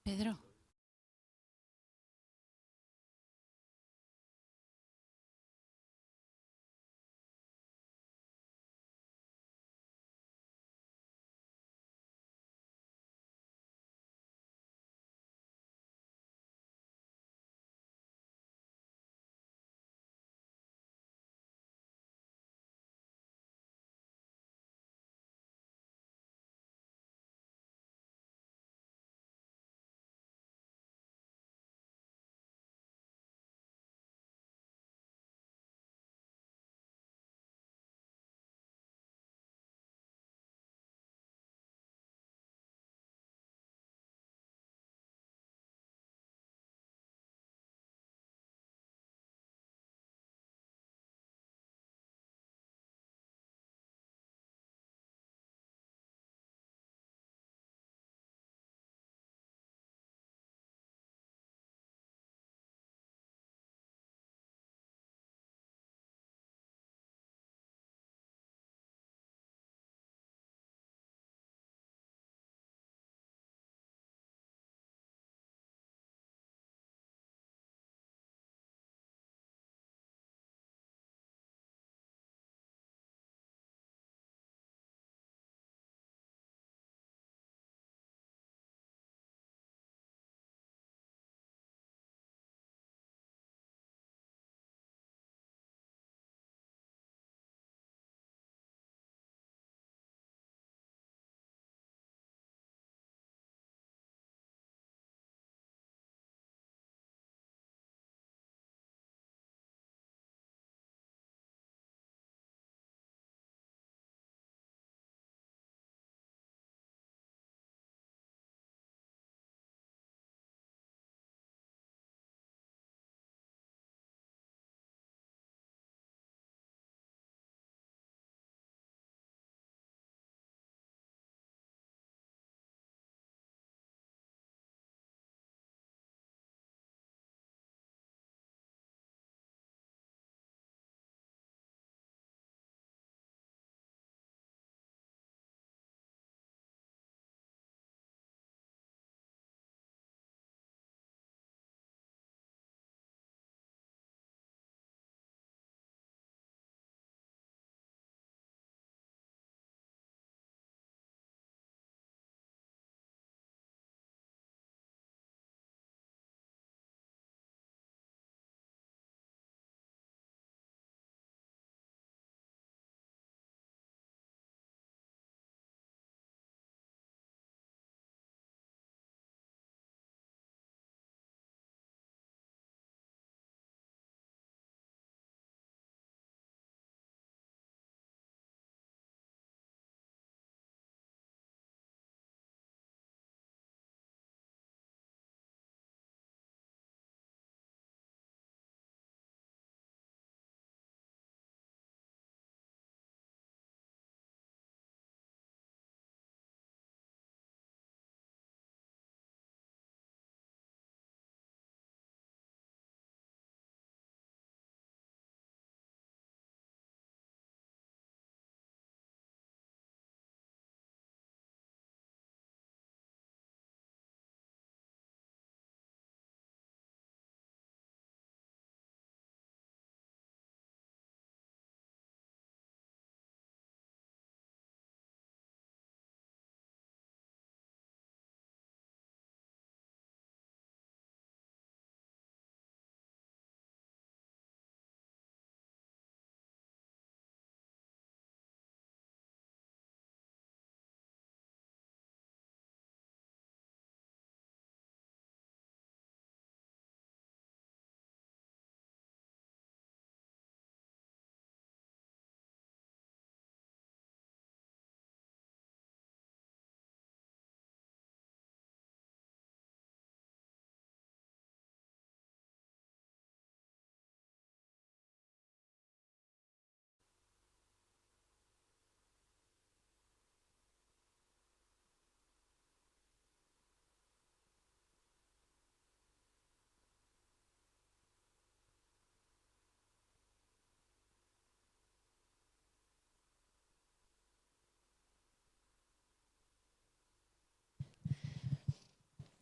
Pedro.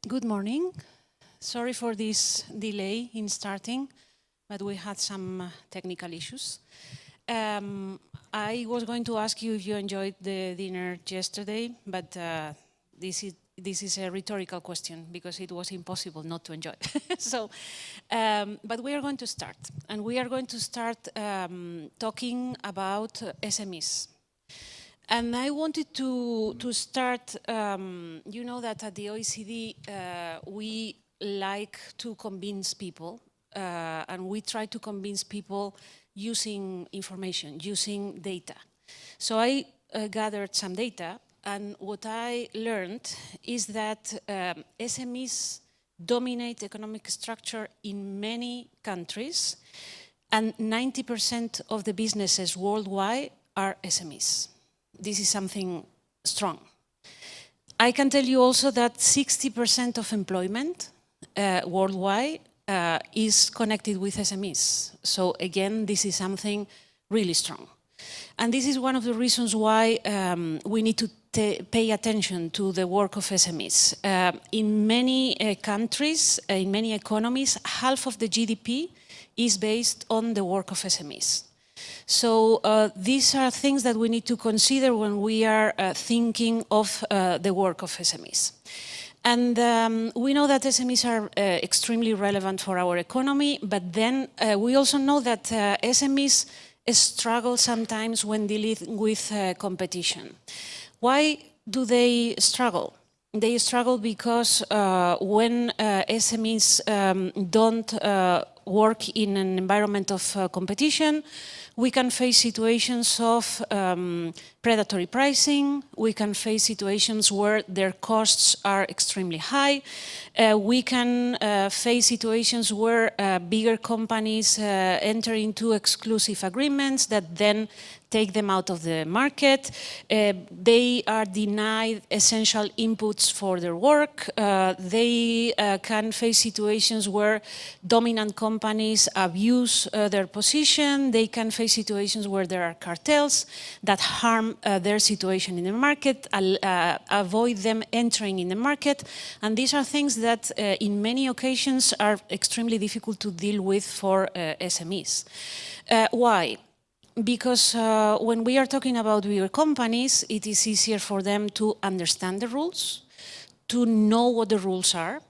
Good morning. Sorry for this delay in starting, but we had some technical issues. I was going to ask you if you enjoyed the dinner yesterday, but this is a rhetorical question because it was impossible not to enjoy. But we are going to start, and we are going to start talking about SMEs. And I wanted to start, you know that at the OECD, we like to convince people, and we try to convince people using information, using data. So I gathered some data, and what I learned is that SMEs dominate economic structure in many countries, and 90% of the businesses worldwide are SMEs. This is something strong. I can tell you also that 60% of employment worldwide is connected with SMEs. So again, this is something really strong. And this is one of the reasons why we need to pay attention to the work of SMEs. In many countries, in many economies, half of the GDP is based on the work of SMEs. So these are things that we need to consider when we are thinking of the work of SMEs. And we know that SMEs are extremely relevant for our economy, but then we also know that SMEs struggle sometimes when dealing with competition. Why do they struggle? They struggle because when SMEs don't work in an environment of competition, we can face situations of predatory pricing, we can face situations where their costs are extremely high, we can face situations where bigger companies enter into exclusive agreements that then take them out of the market. They are denied essential inputs for their work. They can face situations where dominant companies abuse their position. They can face situations where there are cartels that harm their situation in the market, avoid them entering in the market. And these are things that in many occasions are extremely difficult to deal with for SMEs. Why? Because when we are talking about bigger companies, it is easier for them to understand the rules, to know what the rules are,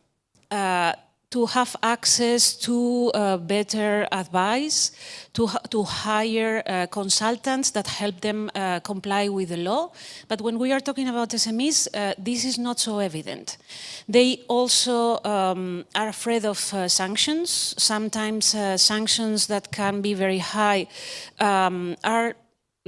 to have access to better advice, to hire consultants that help them comply with the law. But when we are talking about SMEs, this is not so evident. They also are afraid of sanctions. Sometimes sanctions that can be very high are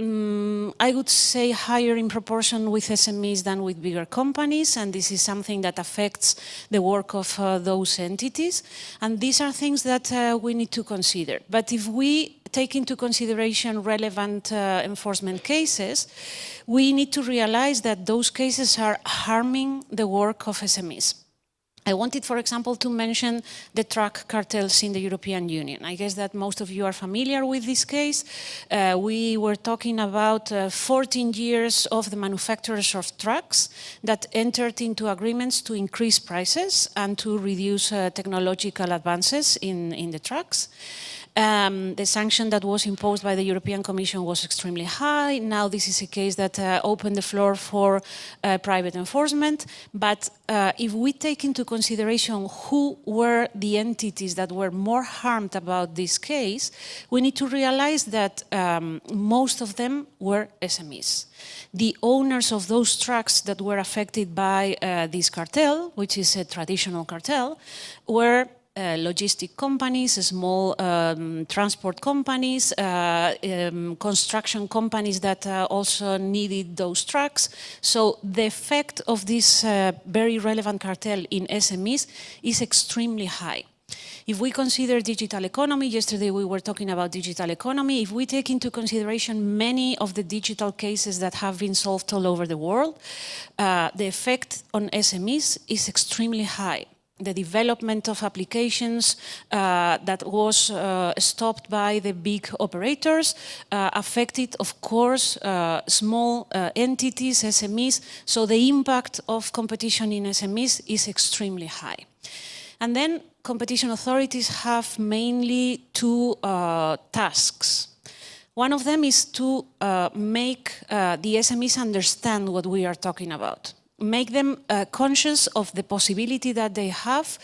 I would say higher in proportion with SMEs than with bigger companies, and this is something that affects the work of those entities. And these are things that we need to consider. But if we take into consideration relevant enforcement cases, we need to realize that those cases are harming the work of SMEs. I wanted, for example, to mention the truck cartels in the European Union. I guess that most of you are familiar with this case. We were talking about 14 years of the manufacturers of trucks that entered into agreements to increase prices and to reduce technological advances in the trucks. The sanction that was imposed by the European Commission was extremely high. Now this is a case that opened the floor for private enforcement. But if we take into consideration who were the entities that were more harmed about this case, we need to realize that most of them were SMEs. The owners of those trucks that were affected by this cartel, which is a traditional cartel, were logistic companies, small transport companies, construction companies that also needed those trucks. So the effect of this very relevant cartel in SMEs is extremely high. If we consider digital economy, yesterday we were talking about digital economy, if we take into consideration many of the digital cases that have been solved all over the world, the effect on SMEs is extremely high. the development of applications that was stopped by the big operators, affected, of course, small entities, SMEs, so the impact of competition in SMEs is extremely high. And then competition authorities have mainly two tasks. One of them is to make the SMEs understand what we are talking about. Make them conscious of the possibility that they have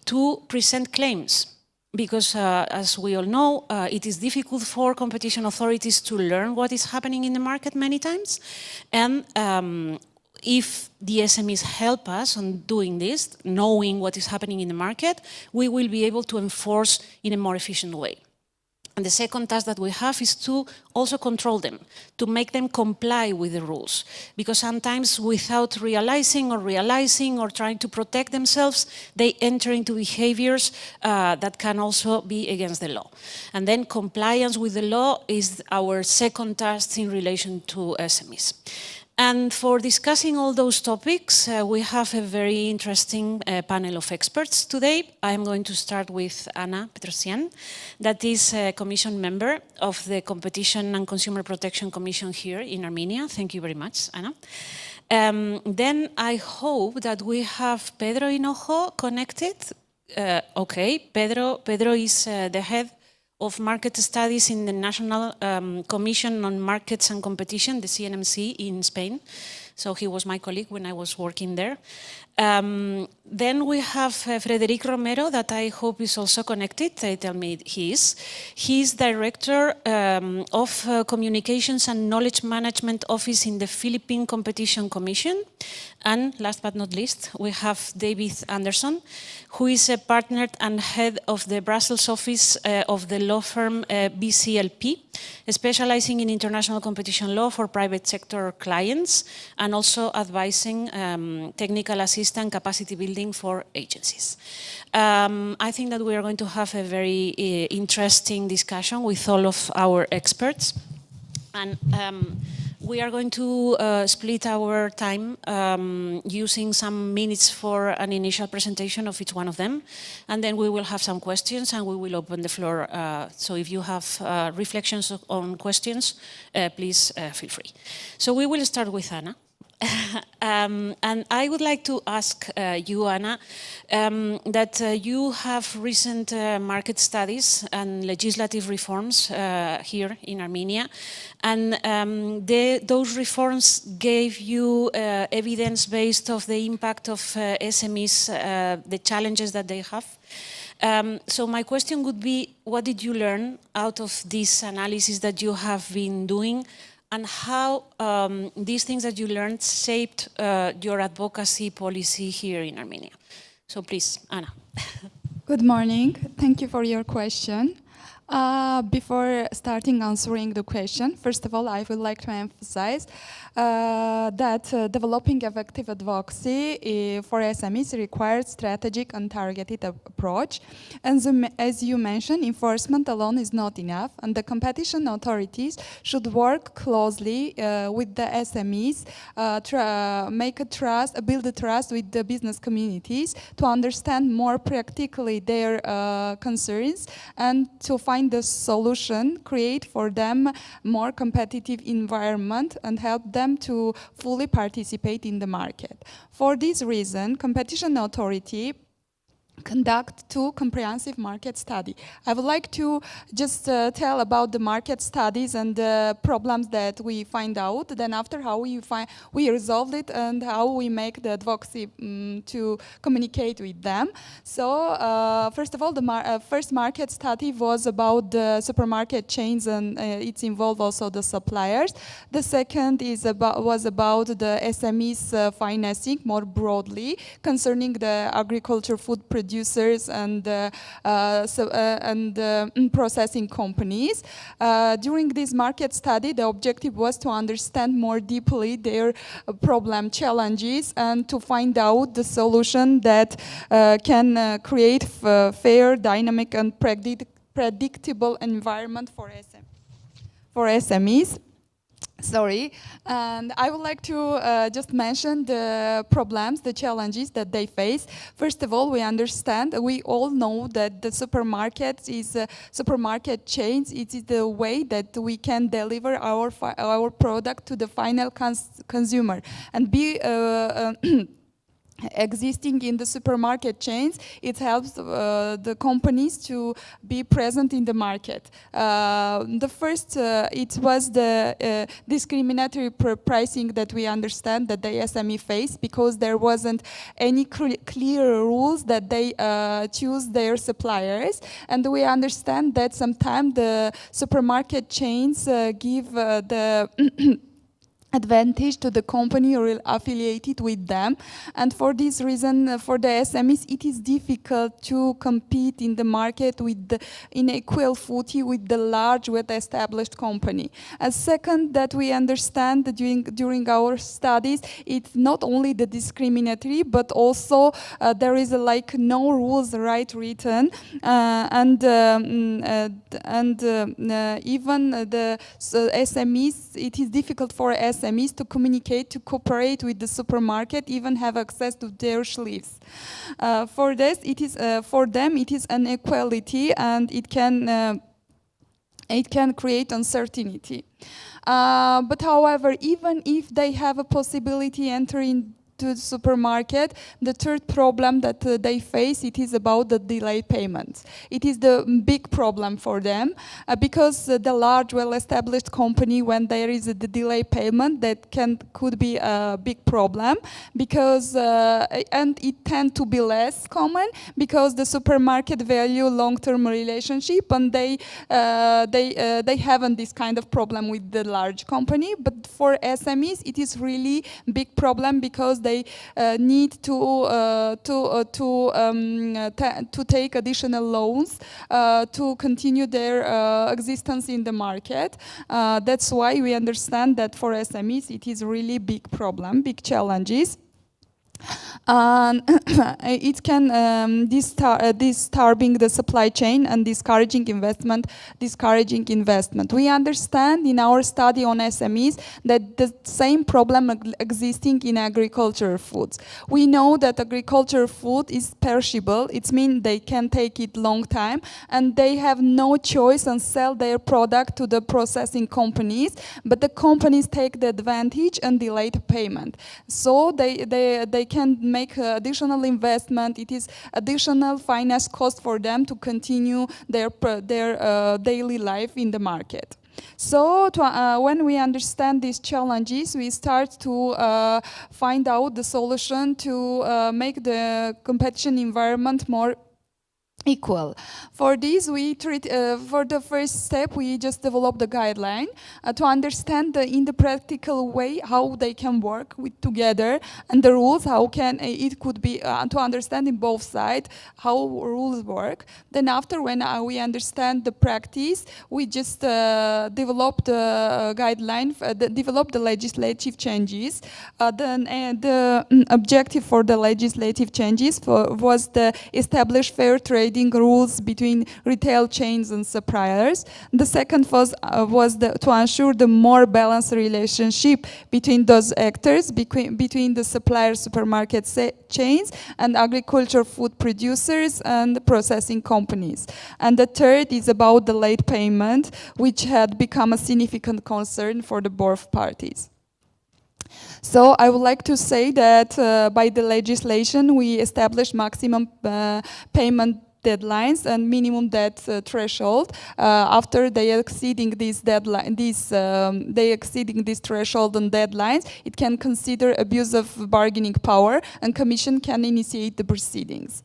to present claims. Because as we all know, it is difficult for competition authorities to learn what is happening in the market many times. And if the SMEs help us on doing this, knowing what is happening in the market, we will be able to enforce in a more efficient way. And the second task that we have is to also control them, to make them comply with the rules. Because sometimes without realizing or trying to protect themselves, they enter into behaviors that can also be against the law. And then compliance with the law is our second task in relation to SMEs. And for discussing all those topics, we have a very interesting panel of experts today. I'm going to start with Anna Petrosian, that is a commission member of the Competition and Consumer Protection Commission here in Armenia. Thank you very much, Anna. Then I hope that we have Pedro Hinojo connected. Okay, Pedro is the head of Market Studies in the National Commission on Markets and Competition, the CNMC in Spain. So he was my colleague when I was working there. Then we have Frederic Romero, that I hope is also connected. They tell me he is. He's Director of Communications and Knowledge Management Office in the Philippine Competition Commission. And last but not least, we have David Anderson, who is a partner and head of the Brussels office of the law firm BCLP, specializing in international competition law for private sector clients, and also advising technical assistance capacity building for agencies. I think that we are going to have a very interesting discussion with all of our experts. And we are going to split our time using some minutes for an initial presentation of each one of them. And then we will have some questions and we will open the floor. So if you have reflections on questions, please feel free. So we will start with Anna. And I would like to ask you, Anna, that you have recent market studies and legislative reforms here in Armenia, and those reforms gave you evidence based of the impact of SMEs, the challenges that they have. So my question would be, what did you learn out of this analysis that you have been doing? And how these things that you learned shaped your advocacy policy here in Armenia. So please, Anna. Good morning. Thank you for your question. Before starting answering the question, first of all, I would like to emphasize that developing effective advocacy for SMEs requires strategic and targeted approach. And as you mentioned, enforcement alone is not enough, and the competition authorities should work closely with the SMEs, build a trust with the business communities to understand more practically their concerns and to find the solution, create for them more competitive environment and help them to fully participate in the market. For this reason, competition authority conduct two comprehensive market study. I would like to just tell about the market studies and the problems that we find out, then after how we resolved it and how we make the advocacy to communicate with them. So first of all, the first market study was about the supermarket chains, and it's involved also the suppliers. The second was about the SMEs financing more broadly concerning the agriculture food producers and processing companies. During this market study, the objective was to understand more deeply their problem challenges and to find out the solution that can create fair, dynamic, and predictable environment for SMEs. Sorry, and I would like to just mention the problems, the challenges that they face. First of all, we all know that the supermarket chains. It is the way that we can deliver our product to the final consumer and be existing in the supermarket chains. It helps the companies to be present in the market. The first, it was the discriminatory pricing that we understand that the SME face, because there wasn't any clear rules that they choose their suppliers. And we understand that sometimes the supermarket chains give the advantage to the company affiliated with them, and for this reason, for the SMEs, it is difficult to compete in the market in equal footing with the large, well-established company. And second, that we understand that during our studies, it's not only the discriminatory, but also there is like no rules written, and even the SMEs, it is difficult for SMEs to communicate, to cooperate with the supermarket, even have access to their shelves. For them, it is an inequality, and it can create uncertainty. But however, even if they have a possibility entering to the supermarket, the third problem that they face, it is about the delayed payments. It is the big problem for them because the large, well-established company, when there is the delay payment, that could be a big problem because and it tends to be less common because the supermarket value long-term relationship, and they haven't this kind of problem with the large company. But for SMEs, it is really big problem because they need to take additional loans to continue their existence in the market. That's why we understand that for SMEs it is really big problem, big challenges. It can disturbing the supply chain and discouraging investment. We understand in our study on SMEs that the same problem existing in agricultural foods. We know that agricultural food is perishable. It means they can take it long time, and they have no choice and sell their product to the processing companies. But the companies take the advantage and delay the payment. So they can make additional investment. It is additional finance cost for them to continue their daily life in the market. So when we understand these challenges, we start to find out the solution to make the competition environment more equal. For this, we treat, for the first step, we just develop the guideline to understand in the practical way how they can work together, and the rules, how can it could be to understand in both sides how rules work. Then after, when we understand the practice, we just develop the guideline, develop the legislative changes. Then the objective for the legislative changes was to establish fair trading rules between retail chains and suppliers. The second was to ensure the more balanced relationship between those actors, between the supplier supermarket chains and agriculture food producers and processing companies. And the third is about the late payment, which had become a significant concern for the both parties. So I would like to say that by the legislation, we established maximum payment deadlines and minimum debt threshold. After they exceeding this threshold and deadlines, it can consider abuse of bargaining power, and Commission can initiate the proceedings.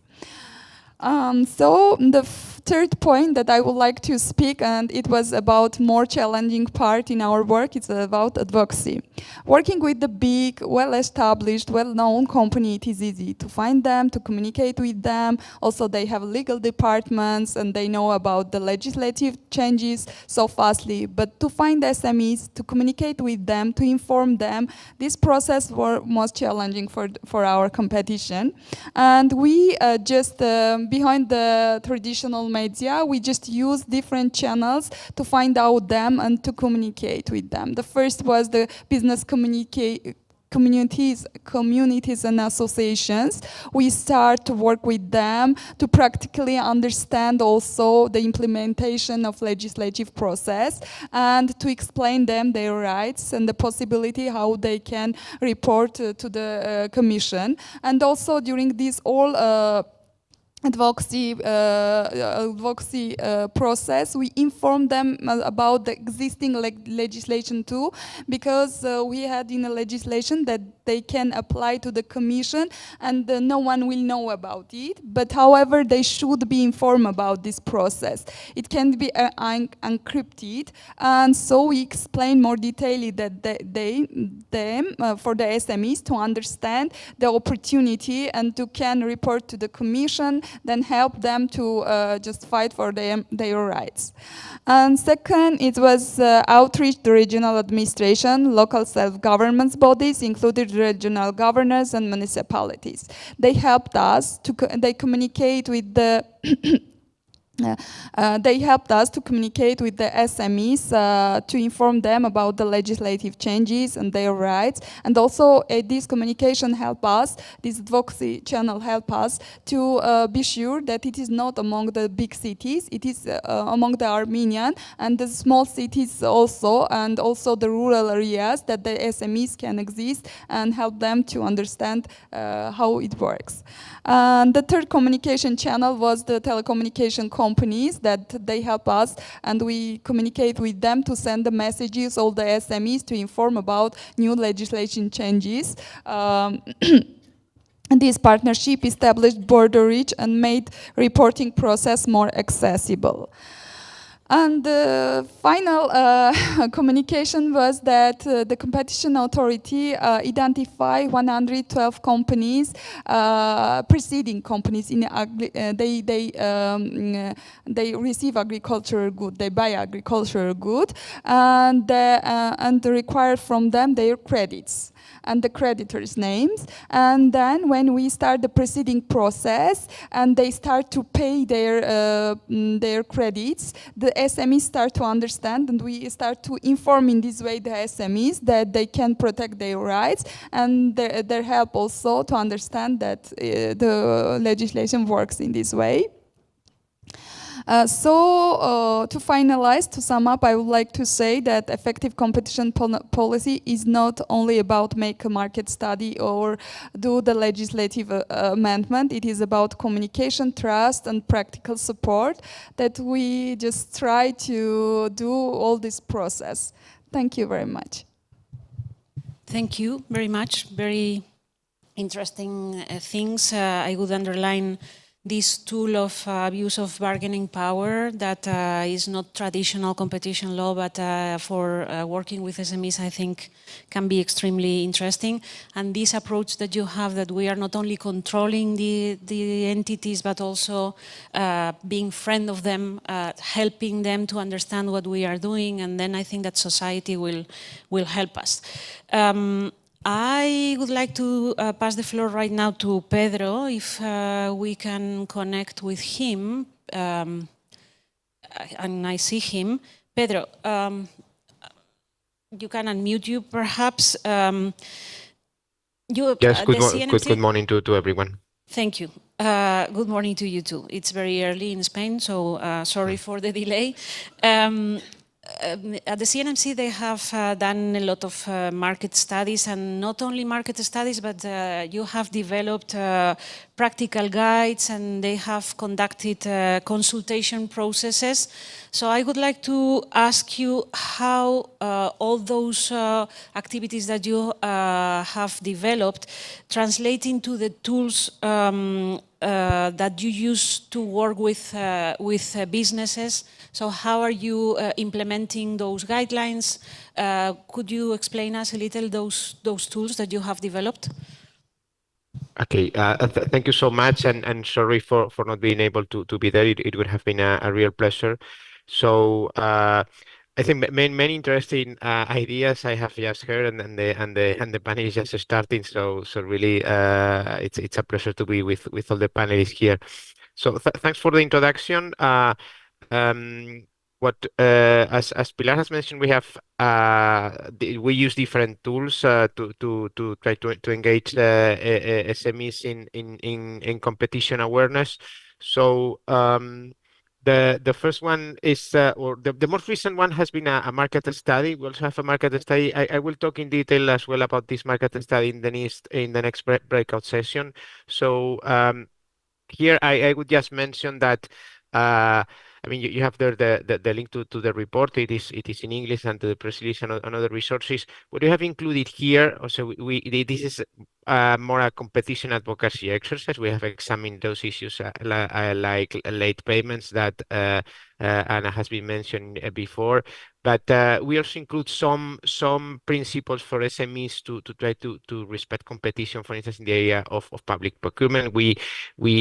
So the third point that I would like to speak, and it was about more challenging part in our work, it's about advocacy. Working with the big, well-established, well-known company, it is easy to find them, to communicate with them. Also, they have legal departments and they know about the legislative changes so fastly. But to find SMEs, to communicate with them, to inform them, this process was most challenging for our competition. And we just behind the traditional media. We just use different channels to find out them and to communicate with them. The first was the business communities and associations. We start to work with them to practically understand also the implementation of legislative process and to explain them their rights and the possibility how they can report to the commission. And also during this all advocacy process, we inform them about the existing legislation too, because we had in a legislation that they can apply to the commission and no one will know about it. But however, they should be informed about this process. It can be encrypted, and so we explain more detailedly that for the SMEs to understand the opportunity and to can report to the commission, then help them to just fight for their rights. And second, it was outreach to regional administration, local self-government bodies, including regional governors and municipalities. They helped us they communicate with the they helped us to communicate with the SMEs to inform them about the legislative changes and their rights. And also this communication help us, this advocacy channel help us to be sure that it is not among the big cities, it is among the Armenian and the small cities also, and also the rural areas that the SMEs can exist and help them to understand how it works. And the third communication channel was the telecommunication companies that they help us, and we communicate with them to send the messages, all the SMEs, to inform about new legislation changes. This partnership established border reach and made reporting process more accessible. And the final communication was that the competition authority identified 112 companies, preceding companies in they receive agricultural good, they buy agricultural good, and require from them their credits and the creditors' names. And then when we start the proceeding process and they start to pay their credits, the SMEs start to understand, and we start to inform in this way the SMEs that they can protect their rights, and their help also to understand that the legislation works in this way. To finalize, to sum up, I would like to say that effective competition policy is not only about make a market study or do the legislative amendment. It is about communication, trust, and practical support that we just try to do all this process. Thank you very much. Thank you very much. Very interesting things. I would underline this tool of abuse of bargaining power that is not traditional competition law, but for working with SMEs, I think can be extremely interesting. And this approach that you have, that we are not only controlling the entities, but also being friend of them, helping them to understand what we are doing, and then I think that society will help us. I would like to pass the floor right now to Pedro, if we can connect with him, and I see him. Pedro, you can unmute you perhaps. Yes, good morning to everyone. Thank you. Good morning to you too. It's very early in Spain, so sorry for the delay. At the CNMC, they have done a lot of market studies, and not only market studies, but you have developed practical guides, and they have conducted consultation processes. So I would like to ask you how all those activities that you have developed translate into the tools that you use to work with businesses. So how are you implementing those guidelines? Could you explain us a little those tools that you have developed? Okay, thank you so much, and sorry for not being able to be there. It would have been a real pleasure. So I think many interesting ideas I have just heard, and the panel is just starting. So really, it's a pleasure to be with all the panelists here. So thanks for the introduction. Um, as Pilar has mentioned, we have we use different tools to try to engage SMEs in competition awareness. So the first one is or the most recent one has been a market study. We also have a market study. I will talk in detail as well about this market study in the next breakout session. So here I would just mention that I mean you have there the link to the report. It is in English, and to the press release and other resources. What we have included here also this is more a competition advocacy exercise. We have examined those issues like late payments that Anna has been mentioned before. But we also include some principles for SMEs to try to respect competition. For instance, in the area of public procurement, we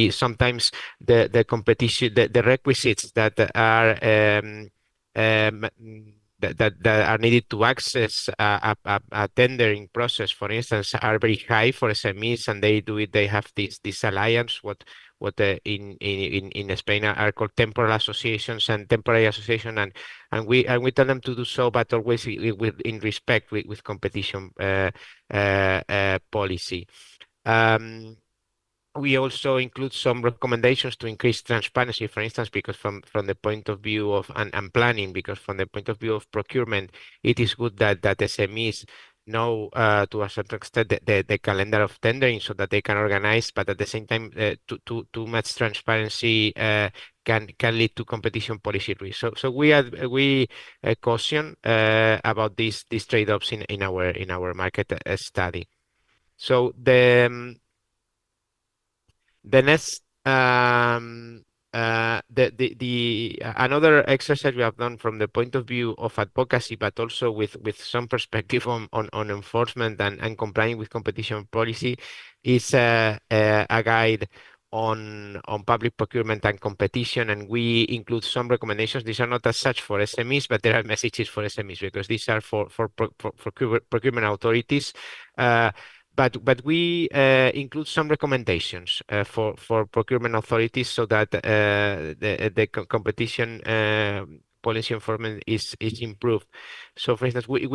sometimes the competition the requisites that are um, that are needed to access a tendering process, for instance, are very high for SMEs, and they have this alliance, what in Spain are called temporal associations and temporary association, and we tell them to do so, but always in respect with competition policy. We also include some recommendations to increase transparency, for instance, because from the point of view of and planning, because from the point of view of procurement, it is good that SMEs know to a certain extent the calendar of tendering so that they can organize, but at the same time, too much transparency can lead to competition policy risk. So we caution about these trade-offs in our market study. So the next the another exercise we have done from the point of view of advocacy, but also with some perspective on enforcement and complying with competition policy, is a guide on public procurement and competition, and we include some recommendations. These are not as such for SMEs, but there are messages for SMEs because these are for procurement authorities. But we include some recommendations for procurement authorities so that the competition policy enforcement is improved. So, for instance, we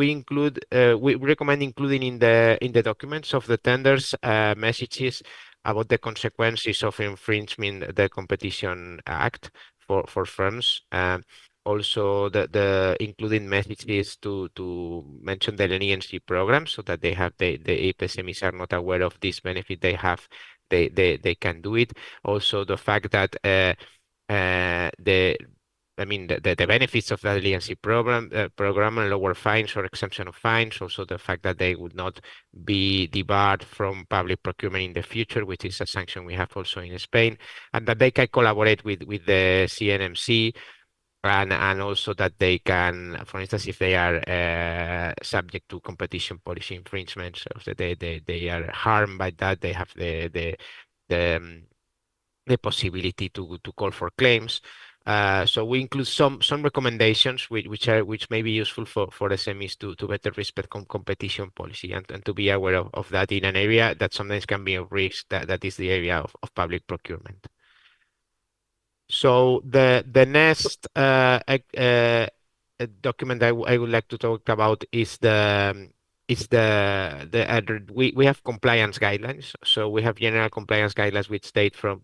recommend including in the documents of the tenders messages about the consequences of infringement the Competition Act for firms. Also, the including messages to mention the leniency program so that if SMEs are not aware of this benefit they have, they can do it. Also, the fact that the I mean the benefits of the leniency program and lower fines or exemption of fines. Also, the fact that they would not be debarred from public procurement in the future, which is a sanction we have also in Spain, and that they can collaborate with the CNMC. And also that they can, for instance, if they are subject to competition policy infringements, so that they are harmed by that, they have the, um, the possibility to call for claims. So we include some recommendations which may be useful for SMEs to better respect competition policy and to be aware of that in an area that sometimes can be of risk, that is the area of public procurement. So the next document I would like to talk about is we have compliance guidelines. So we have general compliance guidelines which date from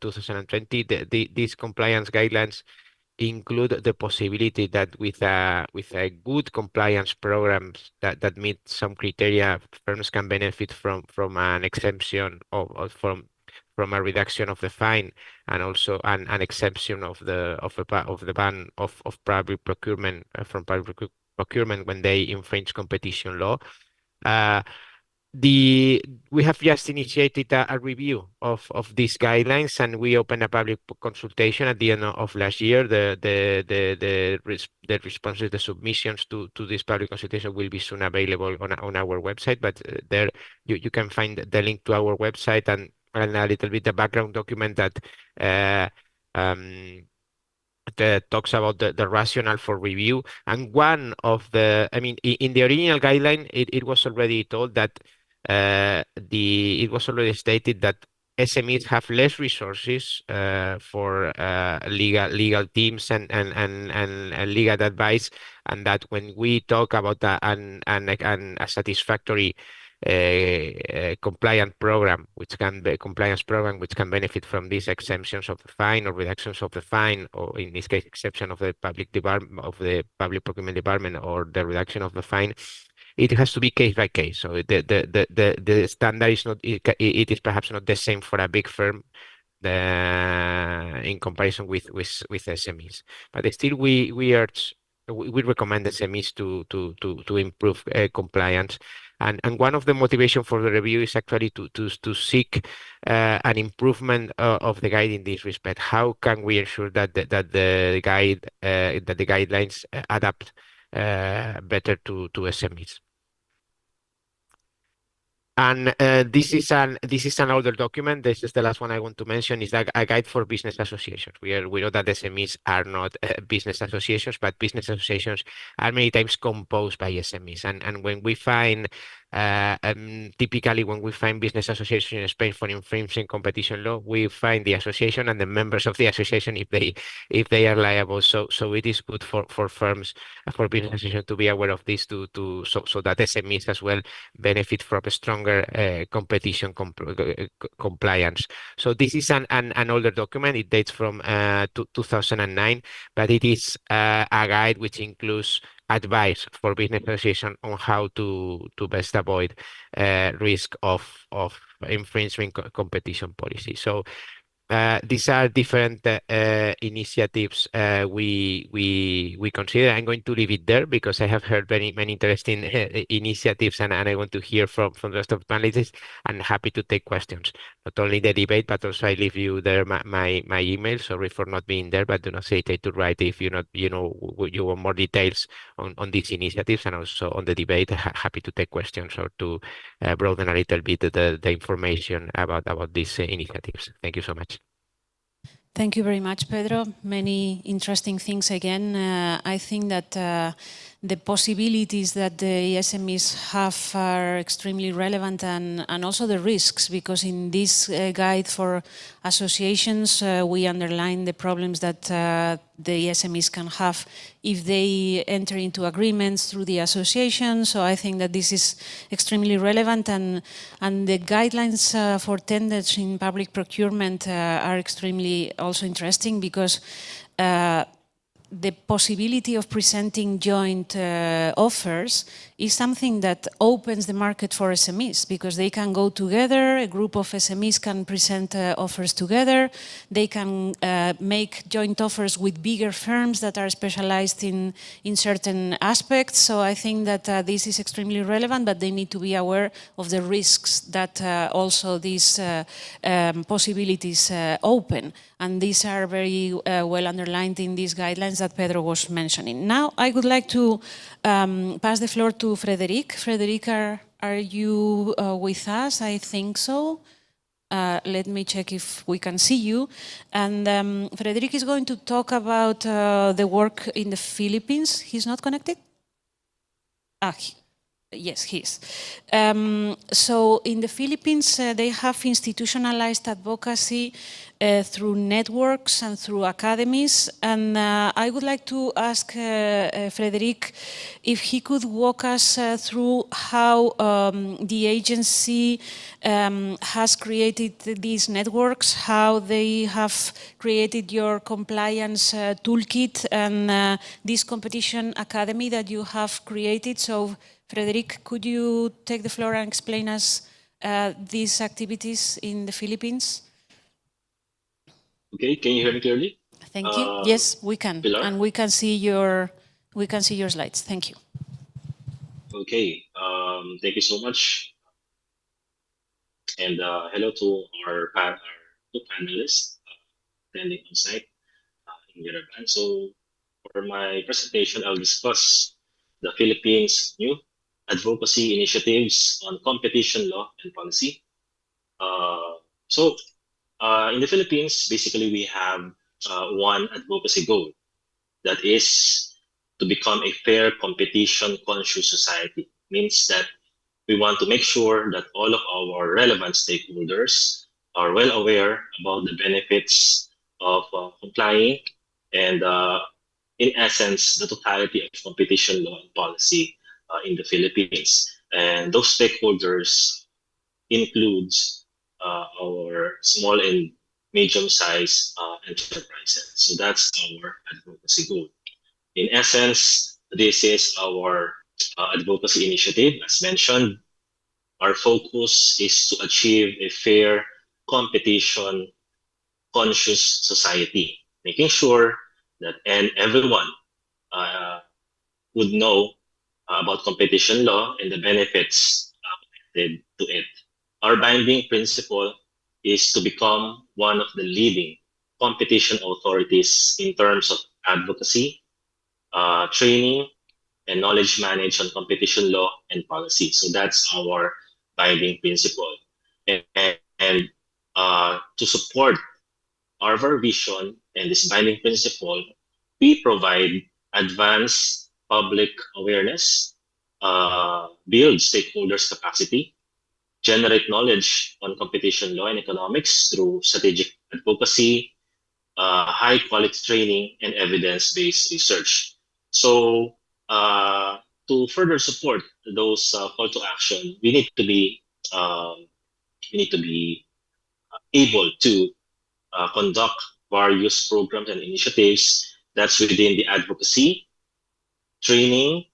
2020. These compliance guidelines include the possibility that with a good compliance programs that meet some criteria, firms can benefit from an exemption from a reduction of the fine, and also an exemption of the ban of public procurement from public procurement when they infringe competition law. Uh, we have just initiated a review of these guidelines, and we opened a public consultation at the end of last year. The responses, the submissions to this public consultation will be soon available on our website. But there you can find the link to our website and a little bit the background document that that talks about the rationale for review. And one of I mean, in the original guideline, it was already told that it was already stated that SMEs have less resources for legal teams and legal advice, and that when we talk about a satisfactory compliant program, which can be compliance program, which can benefit from these exemptions of the fine or reductions of the fine, or in this case, exception of the public department of the public procurement department, or the reduction of the fine. It has to be case by case. So the standard is not, it is perhaps not the same for a big firm in comparison with SMEs. But still, we recommend SMEs to improve compliance. And one of the motivation for the review is actually to seek an improvement of the guide in this respect. How can we ensure that the guidelines adapt better to SMEs? And this is an older document. This is the last one I want to mention. Is a guide for business associations. We know that SMEs are not business associations, but business associations are many times composed by SMEs. And when we find typically when we find business associations in Spain for infringing competition law, we find the association and the members of the association if they are liable. So it is good for firms, for business associations to be aware of this so that SMEs as well benefit from a stronger competition compliance. So this is an older document. It dates from 2009, but it is a guide which includes advice for business association on how to best avoid risk of infringement competition policy. So these are different initiatives we consider. I'm going to leave it there because I have heard many interesting initiatives, and I want to hear from the rest of the panelists. I'm happy to take questions, not only the debate, but also I leave you there my email. Sorry for not being there, but do not hesitate to write if you want more details on these initiatives, and also on the debate. Happy to take questions or to broaden a little bit the information about these initiatives. Thank you so much. Thank you very much, Pedro. Many interesting things again. I think that the possibilities that the SMEs have are extremely relevant, and also the risks, because in this guide for associations, we underline the problems that the SMEs can have if they enter into agreements through the association. So I think that this is extremely relevant, and the guidelines for tenders in public procurement are extremely also interesting, because the possibility of presenting joint offers is something that opens the market for SMEs, because they can go together, a group of SMEs can present offers together, they can make joint offers with bigger firms that are specialized in certain aspects. So I think that this is extremely relevant, but they need to be aware of the risks that also these possibilities open. And these are very well underlined in these guidelines that Pedro was mentioning. Now, I would like to pass the floor to Frederic. Frederic, are you with us? I think so. Let me check if we can see you. And Frederic is going to talk about the work in the Philippines. He's not connected? Yes, he is. So in the Philippines, they have institutionalized advocacy through networks and through academies. And I would like to ask Frederic if he could walk us through how the agency has created these networks, how they have created your compliance toolkit and this competition academy that you have created. So Frederic, could you take the floor and explain us these activities in the Philippines? Okay, can you hear me clearly? Thank you. Yes, we can, Pilar? and we can see your slides. Thank you. Okay, thank you so much, and hello to our two panelists attending on site in Yerevan. So for my presentation, I'll discuss the Philippines' new advocacy initiatives on competition law and policy. In the Philippines, basically we have one advocacy goal, that is to become a fair competition conscious society. Means that we want to make sure that all of our relevant stakeholders are well aware about the benefits of complying and, in essence, the totality of competition law and policy in the Philippines. And those stakeholders includes our small and medium-sized enterprises. So that's our advocacy goal. In essence, this is our advocacy initiative. As mentioned, our focus is to achieve a fair, competition conscious society, making sure that everyone uh, would know about competition law and the benefits connected to it. Our binding principle is to become one of the leading competition authorities in terms of advocacy, training, and knowledge managed on competition law and policy. So that's our binding principle. And to support our vision and this binding principle, we provide advanced public awareness, build stakeholders' capacity, generate knowledge on competition law and economics through strategic advocacy, high quality training, and evidence-based research. So to further support those call to action, um, we need to be able to conduct various programs and initiatives that's within the advocacy, training,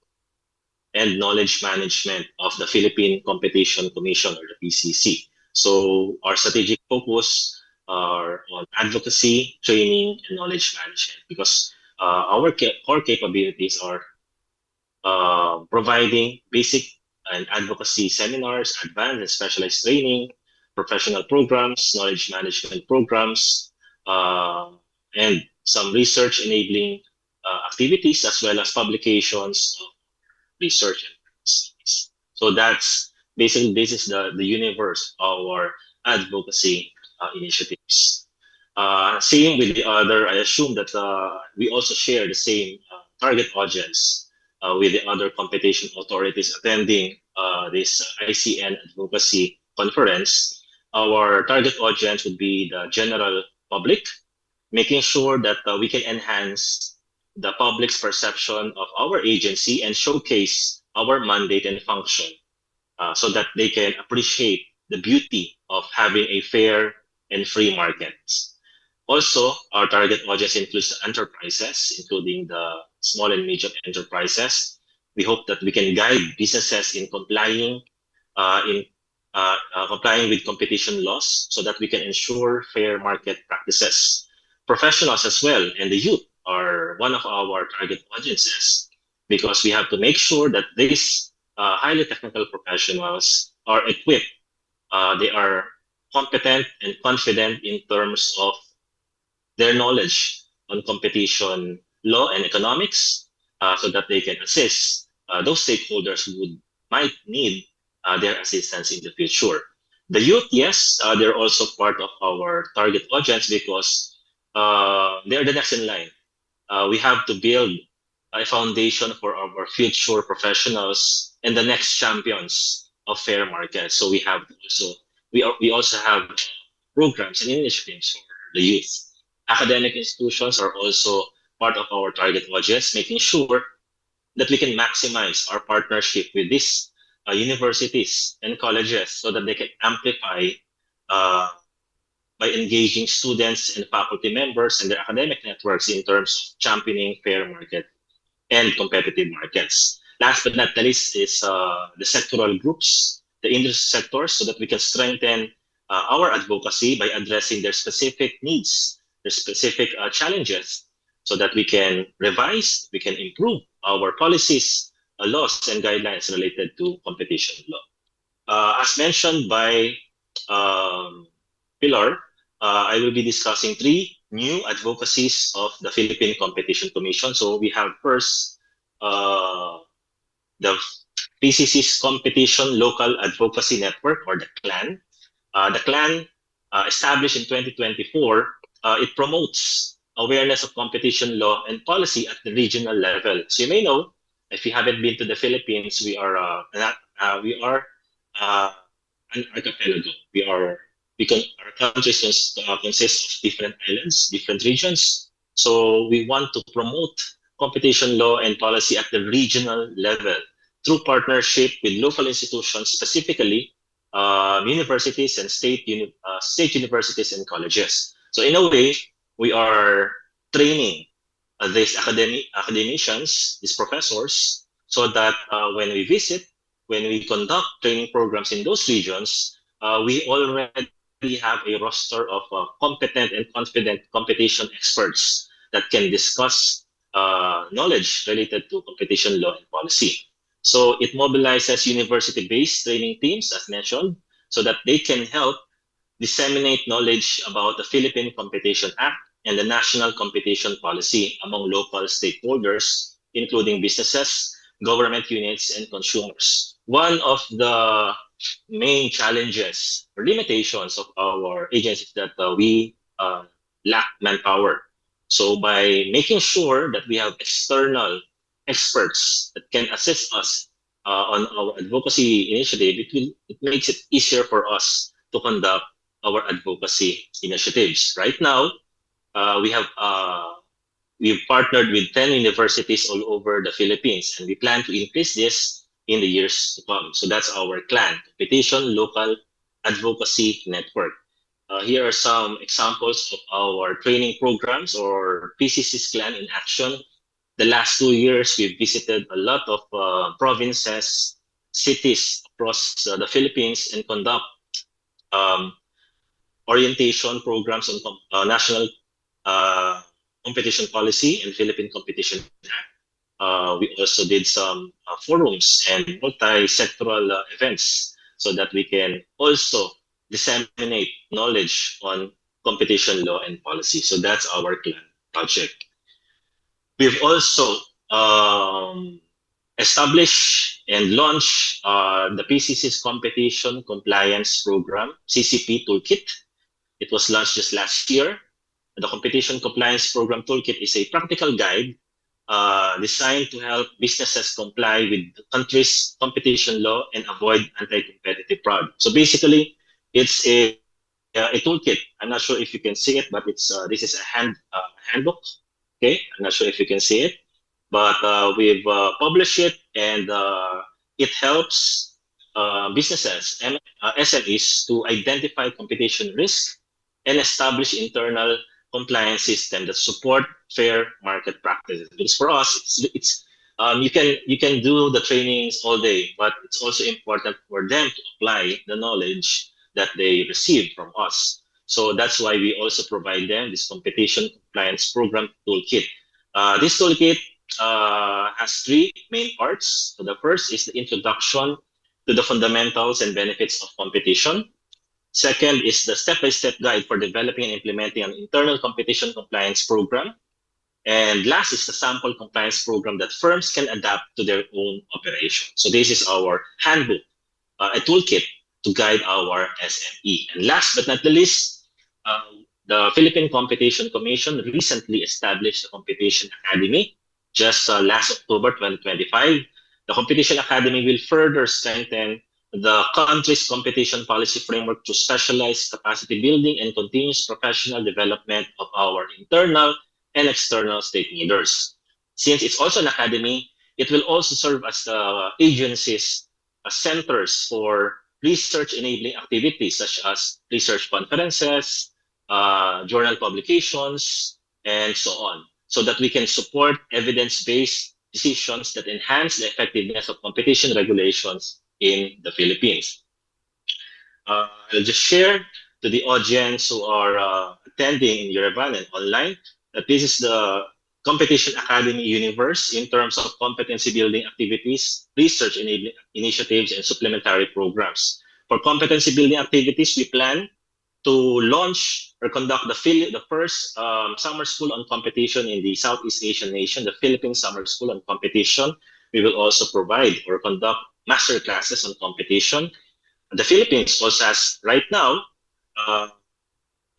and knowledge management of the Philippine Competition Commission or the PCC. So our strategic focus are on advocacy, training, and knowledge management because our core capabilities are providing basic and advocacy seminars, advanced and specialized training, professional programs, knowledge management programs, uh, and some research enabling activities as well as publications of research and studies. So that's basically this is the universe of our advocacy initiatives. Same with the other, I assume that we also share the same target audience with the other competition authorities attending this ICN advocacy conference. Our target audience would be the general public, making sure that we can enhance the public's perception of our agency and showcase our mandate and function so that they can appreciate the beauty of having a fair and free market. Also, our target audience includes the enterprises, including the small and medium enterprises. We hope that we can guide businesses in complying with competition laws so that we can ensure fair market practices. Professionals as well and the youth are one of our target audiences because we have to make sure that these highly technical professionals are equipped. They are competent and confident in terms of their knowledge on competition law and economics so that they can assist those stakeholders who might need their assistance in the future. The youth, yes, they're also part of our target audience because they're the next in line. We have to build a foundation for our future professionals and the next champions of fair market. So we also have programs and initiatives for the youth. Academic institutions are also part of our target audience, making sure that we can maximize our partnership with these universities and colleges so that they can amplify uh, by engaging students and faculty members and their academic networks in terms of championing fair market and competitive markets. Last but not the least is the sectoral groups, the industry sectors, so that we can strengthen our advocacy by addressing their specific needs, their specific challenges, so that we can revise, we can improve our policies, laws, and guidelines related to competition law. As mentioned by um, Pilar, I will be discussing three new advocacies of the Philippine Competition Commission. So we have first the PCC's Competition Local Advocacy Network, or the CLAN. The CLAN, established in 2024, it promotes awareness of competition law and policy at the regional level. So you may know, if you haven't been to the Philippines, we are uh, an archipelago. We are our countries consist of different islands, different regions. So we want to promote competition law and policy at the regional level through partnership with local institutions, specifically universities and state universities and colleges. So in a way, we are training these academicians, these professors, so that when we conduct training programs in those regions, we already have a roster of competent and confident competition experts that can discuss knowledge related to competition law and policy. So it mobilizes university-based training teams, as mentioned, so that they can help disseminate knowledge about the Philippine Competition Act and the national competition policy among local stakeholders, including businesses, government units, and consumers. One of the main challenges or limitations of our agencies that we lack manpower. So by making sure that we have external experts that can assist us on our advocacy initiative, it makes it easier for us to conduct our advocacy initiatives. Right now, we've partnered with 10 universities all over the Philippines, and we plan to increase this in the years to come. So that's our CLAN, Competition Local Advocacy Network. Here are some examples of our training programs or PCC's CLAN in action. The last 2 years, we've visited a lot of provinces, cities across the Philippines and conduct orientation programs on national competition policy and Philippine Competition Act. We also did some forums and multi-sectoral events so that we can also disseminate knowledge on competition law and policy. So that's our CLAN project. We've also established and launched the PCC's Competition Compliance Program, CCP Toolkit. It was launched just last year. The Competition Compliance Program Toolkit is a practical guide designed to help businesses comply with the country's competition law and avoid anti-competitive fraud. So basically, it's a toolkit. I'm not sure if you can see it, but this is a handbook. Okay, I'm not sure if you can see it, but we've published it, and it helps businesses, SMEs, to identify competition risk and establish internal compliance system that support fair market practices. Because for us, it's you can do the trainings all day, but it's also important for them to apply the knowledge that they receive from us. So that's why we also provide them this competition compliance program toolkit. This toolkit has three main parts. So the first is the introduction to the fundamentals and benefits of competition. Second is the step-by-step guide for developing and implementing an internal competition compliance program. And last is the sample compliance program that firms can adapt to their own operation. So this is our handbook, a toolkit to guide our SME. And last but not the least, the Philippine Competition Commission recently established the Competition Academy just last October 2025. The Competition Academy will further strengthen the country's competition policy framework to specialize capacity building and continuous professional development of our internal and external stakeholders. Since it's also an academy, it will also serve as the agency's centers for research enabling activities such as research conferences, journal publications, and so on, so that we can support evidence-based decisions that enhance the effectiveness of competition regulations in the Philippines. I'll just share to the audience who are attending in Yerevan and online that this is the Competition Academy universe in terms of competency building activities, research enabling initiatives, and supplementary programs. For competency building activities, we plan to launch or conduct the first summer school on competition in the Southeast Asian nation, the Philippine Summer School on Competition. We will also provide or conduct master classes on competition. The Philippines also has right now a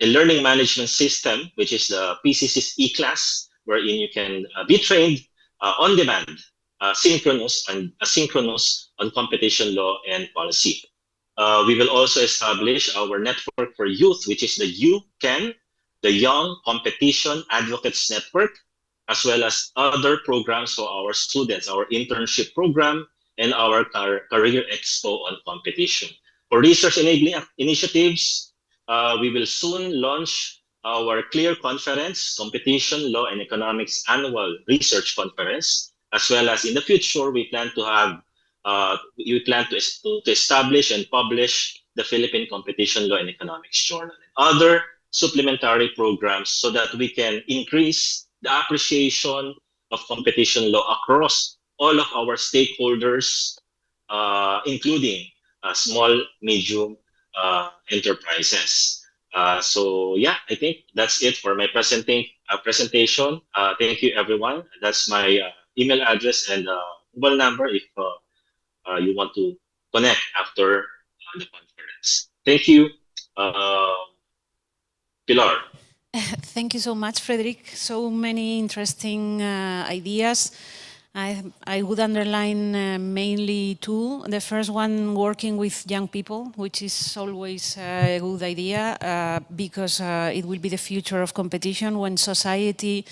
learning management system, which is the PCC's e-class, wherein you can be trained on demand, synchronous and asynchronous on competition law and policy. We will also establish our network for youth, which is the UCAN, the Young Competition Advocates Network, as well as other programs for our students, our internship program, and our Career Expo on competition. For research enabling initiatives, we will soon launch our CLEAR Conference, Competition, Law, and Economics Annual Research Conference, as well as in the future, we plan to have to establish and publish the Philippine Competition Law and Economics Journal and other supplementary programs so that we can increase the appreciation of competition law across all of our stakeholders, including small, medium enterprises. So yeah, I think that's it for my presentation. Thank you, everyone. That's my email address and mobile number if you want to connect after the conference. Thank you, Pilar. Thank you so much, Frederick. So many interesting ideas. I would underline mainly two. The first one, working with young people, which is always a good idea because it will be the future of competition. When society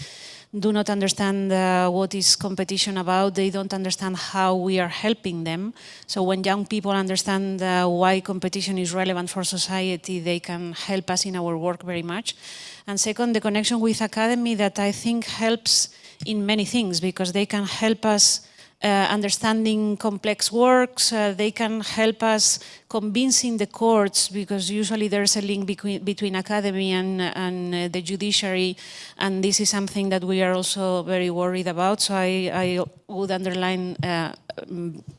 do not understand what is competition about, they don't understand how we are helping them. So when young people understand why competition is relevant for society, they can help us in our work very much. And second, the connection with academy that I think helps in many things because they can help us understanding complex works, they can help us convincing the courts because usually there's a link between academy and the judiciary, and this is something that we are also very worried about. So I would underline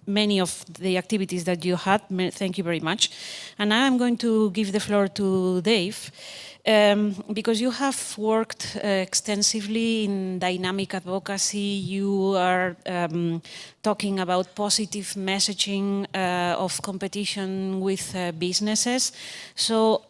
many of the activities that you had. Thank you very much. And now I'm going to give the floor to Dave. Because you have worked extensively in dynamic advocacy, you are talking about positive messaging of competition with businesses. So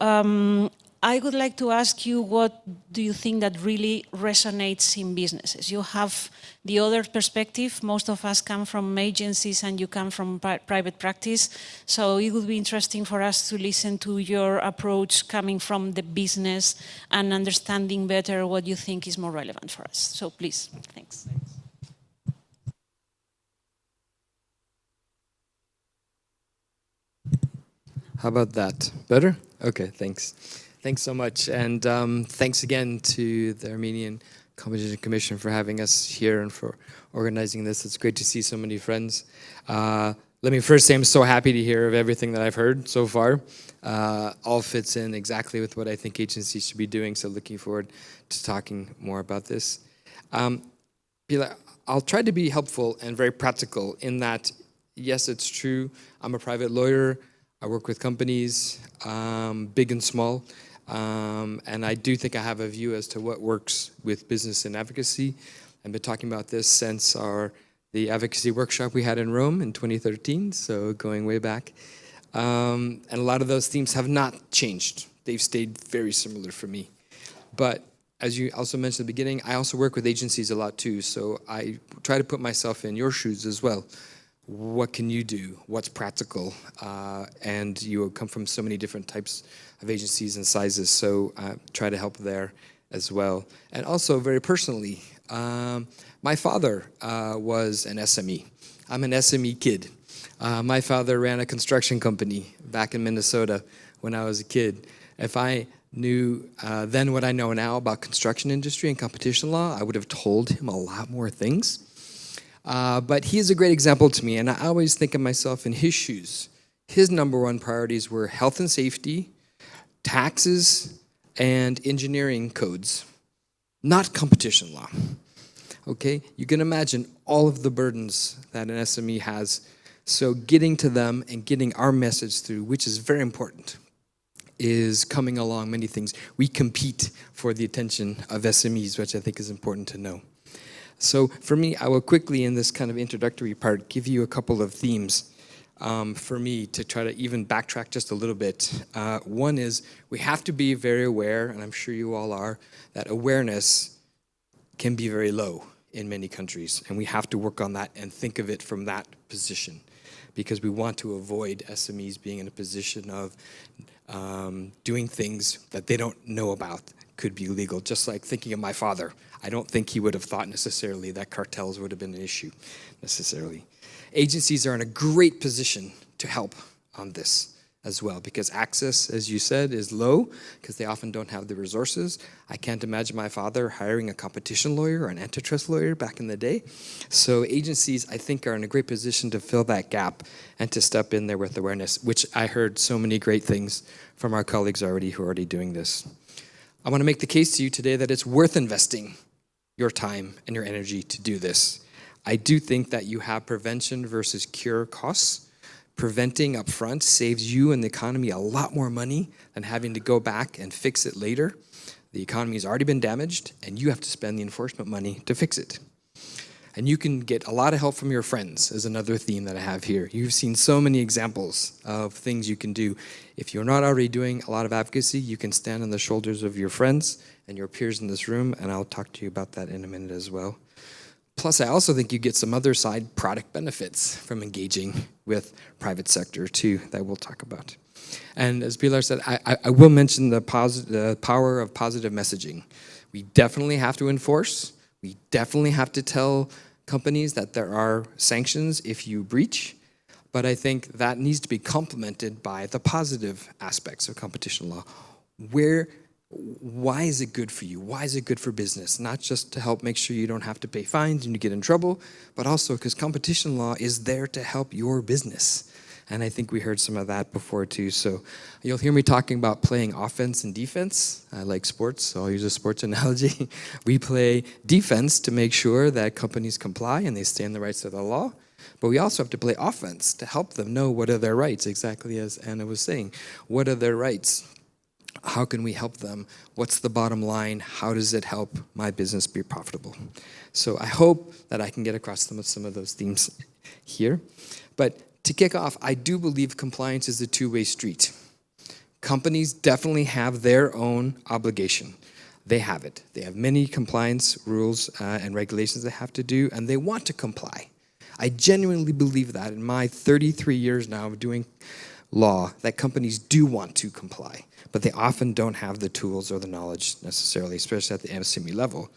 I would like to ask you, what do you think that really resonates in businesses? You have the other perspective. Most of us come from agencies and you come from private practice. So it would be interesting for us to listen to your approach coming from the business and understanding better what you think is more relevant for us. So please, thanks. How about that? Better? Okay, thanks. Thanks so much. And thanks again to the Armenian Competition Commission for having us here and for organizing this. It's great to see so many friends. Let me first say I'm so happy to hear of everything that I've heard so far. All fits in exactly with what I think agencies should be doing, so looking forward to talking more about this. Pilar, I'll try to be helpful and very practical in that, yes, it's true, I'm a private lawyer, I work with companies, big and small, and I do think I have a view as to what works with business and advocacy. I've been talking about this since the advocacy workshop we had in Rome in 2013, so going way back. And a lot of those themes have not changed. They've stayed very similar for me. But as you also mentioned at the beginning, I also work with agencies a lot too, so I try to put myself in your shoes as well. What can you do? What's practical? And you come from so many different types of agencies and sizes, so try to help there as well. And also, very personally, my father was an SME. I'm an SME kid. My father ran a construction company back in Minnesota when I was a kid. If I knew then what I know now about construction industry and competition law, I would have told him a lot more things. But he is a great example to me, and I always think of myself in his shoes. His number one priorities were health and safety, taxes, and engineering codes, not competition law. Okay, you can imagine all of the burdens that an SME has. So getting to them and getting our message through, which is very important, is coming along many things. We compete for the attention of SMEs, which I think is important to know. So for me, I will quickly, in this kind of introductory part, give you a couple of themes for me to try to even backtrack just a little bit. One is we have to be very aware, and I'm sure you all are, that awareness can be very low in many countries. And we have to work on that and think of it from that position, because we want to avoid SMEs being in a position of doing things that they don't know about could be illegal. Just like thinking of my father. I don't think he would have thought necessarily that cartels would have been an issue necessarily. Agencies are in a great position to help on this as well, because access, as you said, is low because they often don't have the resources. I can't imagine my father hiring a competition lawyer or an antitrust lawyer back in the day. So agencies, I think, are in a great position to fill that gap and to step in there with awareness, which I heard so many great things from our colleagues already who are already doing this. I want to make the case to you today that it's worth investing your time and your energy to do this. I do think that you have prevention versus cure costs. Preventing up front saves you and the economy a lot more money than having to go back and fix it later. The economy has already been damaged, and you have to spend the enforcement money to fix it. And you can get a lot of help from your friends, is another theme that I have here. You've seen so many examples of things you can do. If you're not already doing a lot of advocacy, you can stand on the shoulders of your friends and your peers in this room, and I'll talk to you about that in a minute as well. Plus, I also think you get some other side product benefits from engaging with private sector too that we'll talk about. And as Pilar said, I will mention the power of positive messaging. We definitely have to enforce. We definitely have to tell companies that there are sanctions if you breach. But I think that needs to be complemented by the positive aspects of competition law. Why is it good for you? Why is it good for business? Not just to help make sure you don't have to pay fines and you get in trouble, but also because competition law is there to help your business. And I think we heard some of that before too. So you'll hear me talking about playing offense and defense. I like sports, so I'll use a sports analogy. We play defense to make sure that companies comply and they stay in the rights of the law. But we also have to play offense to help them know what are their rights, exactly as Anna was saying. What are their rights? How can we help them? What's the bottom line? How does it help my business be profitable? So I hope that I can get across some of those themes here. But to kick off, I do believe compliance is a two-way street. Companies definitely have their own obligation. They have it. They have many compliance rules and regulations they have to do, and they want to comply. I genuinely believe that in my 33 years now of doing law, that companies do want to comply, but they often don't have the tools or the knowledge necessarily, especially at the MSME level.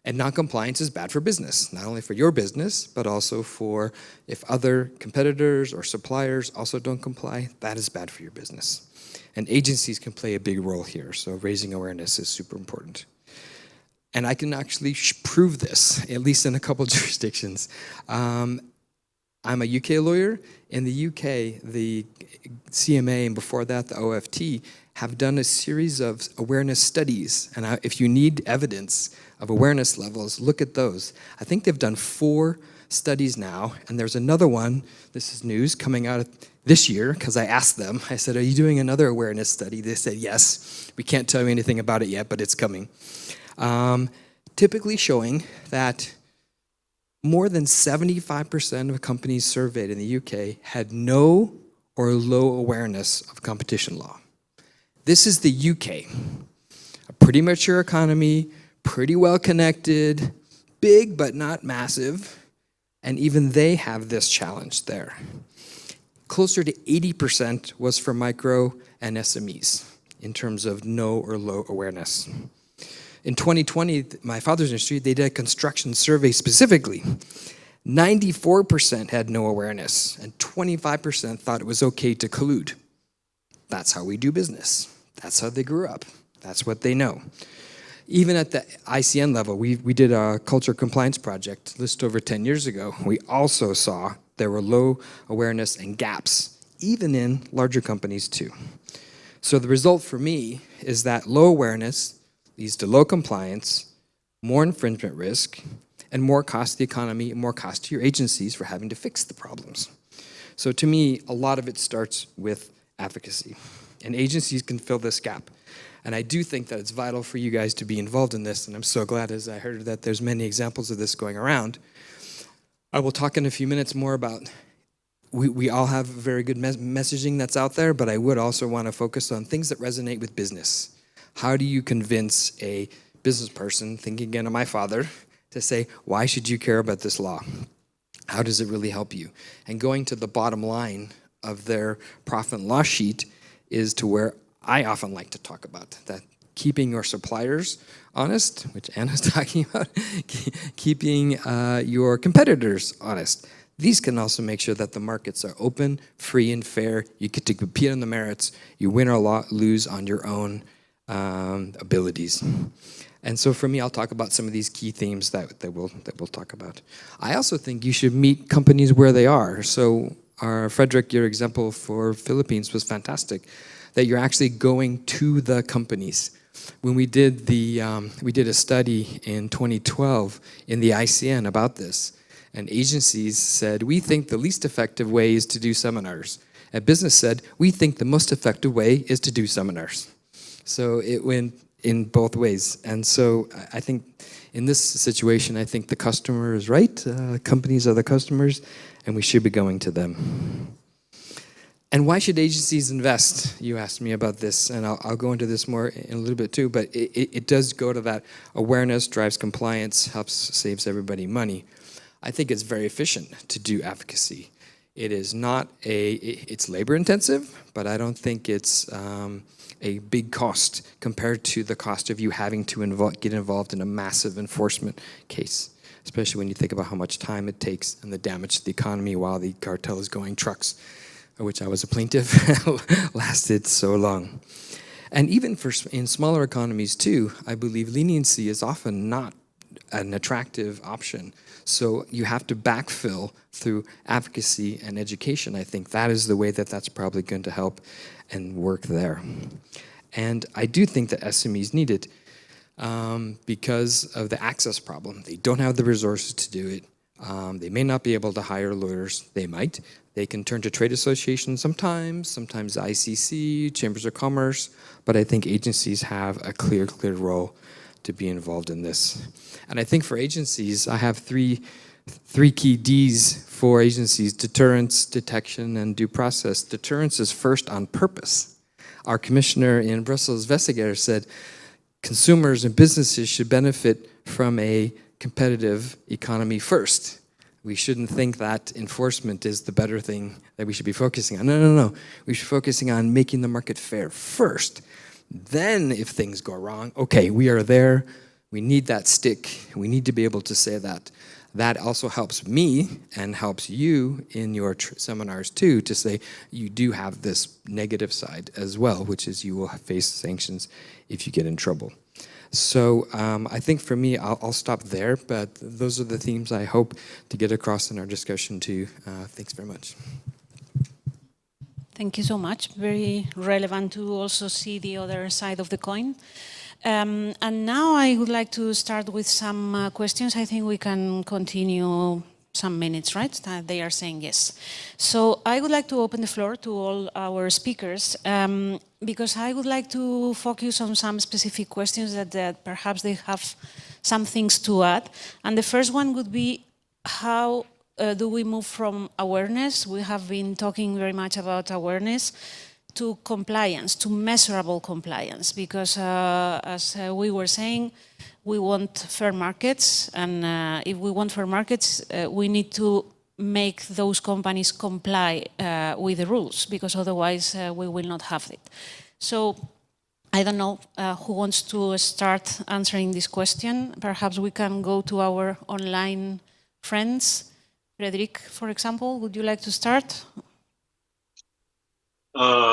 And non-compliance is bad for business, not only for your business, but also for if other competitors or suppliers also don't comply, that is bad for your business. And agencies can play a big role here, so raising awareness is super important. And I can actually prove this, at least in a couple jurisdictions. I'm a UK lawyer. In the UK, the CMA and before that the OFT have done a series of awareness studies. And if you need evidence of awareness levels, look at those. I think they've done 4 studies now, and there's another one, this is news, coming out this year, because I asked them, I said, are you doing another awareness study? They said, yes. We can't tell you anything about it yet, but it's coming. Typically showing that more than 75% of companies surveyed in the UK had no or low awareness of competition law. This is the UK, a pretty mature economy, pretty well connected, big but not massive, and even they have this challenge there. Closer to 80% was for micro and SMEs in terms of no or low awareness. In 2020, my father's industry, they did a construction survey specifically. 94% had no awareness, and 25% thought it was okay to collude. That's how we do business. That's how they grew up. That's what they know. Even at the ICN level, we did a culture compliance project just over 10 years ago. We also saw there were low awareness and gaps, even in larger companies too. So the result for me is that low awareness leads to low compliance, more infringement risk, and more cost to the economy, and more cost to your agencies for having to fix the problems. So to me, a lot of it starts with advocacy, and agencies can fill this gap. And I do think that it's vital for you guys to be involved in this, and I'm so glad as I heard that there's many examples of this going around. I will talk in a few minutes more about, we all have very good messaging that's out there, but I would also want to focus on things that resonate with business. How do you convince a business person, thinking again of my father, to say, why should you care about this law? How does it really help you? And going to the bottom line of their profit and loss sheet is to where I often like to talk about, that keeping your suppliers honest, which Anna's talking about, keeping your competitors honest. These can also make sure that the markets are open, free, and fair. You get to compete on the merits. You win or lose on your own abilities. And so for me, I'll talk about some of these key themes that we'll talk about. I also think you should meet companies where they are. So Frederick, your example for Philippines was fantastic, that you're actually going to the companies. When we did a study in 2012 in the ICN about this, and agencies said, we think the least effective way is to do seminars. And business said, we think the most effective way is to do seminars. So it went in both ways. And so I think in this situation, I think the customer is right. Companies are the customers, and we should be going to them. And why should agencies invest? You asked me about this, and I'll go into this more in a little bit too, but it does go to that awareness, drives compliance, helps, saves everybody money. I think it's very efficient to do advocacy. It is not it's labor intensive, but I don't think it's a big cost compared to the cost of you having to get involved in a massive enforcement case, especially when you think about how much time it takes and the damage to the economy while the cartel is going trucks, which I was a plaintiff, lasted so long. And even in smaller economies too, I believe leniency is often not an attractive option. So you have to backfill through advocacy and education. I think that is the way that's probably going to help and work there. And I do think that SMEs need it because of the access problem. They don't have the resources to do it. They may not be able to hire lawyers. They might. They can turn to trade associations sometimes ICC, Chambers of Commerce, but I think agencies have a clear role to be involved in this. And I think for agencies, I have three key Ds for agencies: deterrence, detection, and due process. Deterrence is first on purpose. Our commissioner in Brussels, Vestager, said consumers and businesses should benefit from a competitive economy first. We shouldn't think that enforcement is the better thing that we should be focusing on. No. We should be focusing on making the market fair first. Then if things go wrong, okay, we are there. We need that stick. We need to be able to say that. That also helps me and helps you in your seminars too, to say you do have this negative side as well, which is you will face sanctions if you get in trouble. So I think for me, I'll stop there, but those are the themes I hope to get across in our discussion too. Thanks very much. Thank you so much. Very relevant to also see the other side of the coin. And now I would like to start with some questions. I think we can continue some minutes, right? They are saying yes. So I would like to open the floor to all our speakers because I would like to focus on some specific questions that perhaps they have some things to add. And the first one would be, how do we move from awareness? We have been talking very much about awareness to compliance, to measurable compliance, because as we were saying, we want fair markets, and if we want fair markets, we need to make those companies comply with the rules, because otherwise we will not have it. So I don't know who wants to start answering this question. Perhaps we can go to our online friends. Frederic, for example, would you like to start?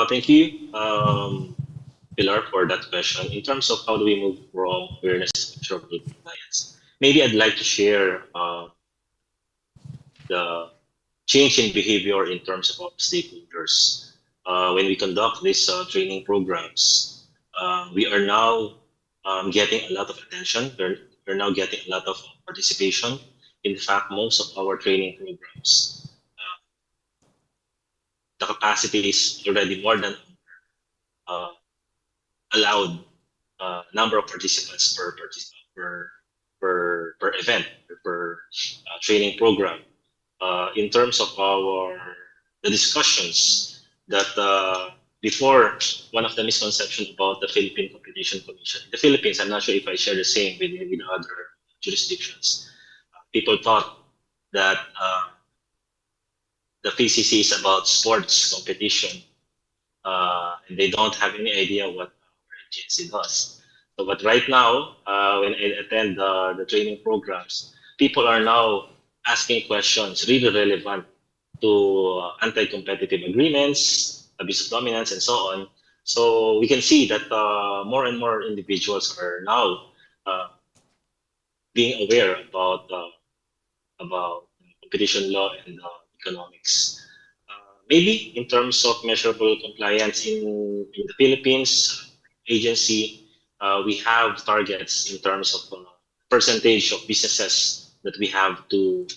Thank you, Pilar, for that question. In terms of how do we move from awareness to measurable compliance, maybe I'd like to share the change in behavior in terms of our stakeholders. When we conduct these training programs, we are now getting a lot of attention. We're now getting a lot of participation. In fact, most of our training programs, the capacity is already more than allowed number of participants per event, per training program. In terms of the discussions that before, one of the misconceptions about the Philippine Competition Commission. In the Philippines, I'm not sure if I share the same with other jurisdictions. People thought that the PCC is about sports competition, and they don't have any idea what our agency does. So, but right now, when I attend the training programs, people are now asking questions really relevant to anti-competitive agreements, abuse of dominance, and so on. So we can see that more and more individuals are now being aware about competition law and economics. Maybe in terms of measurable compliance in the Philippines agency, we have targets in terms of percentage of businesses that we have to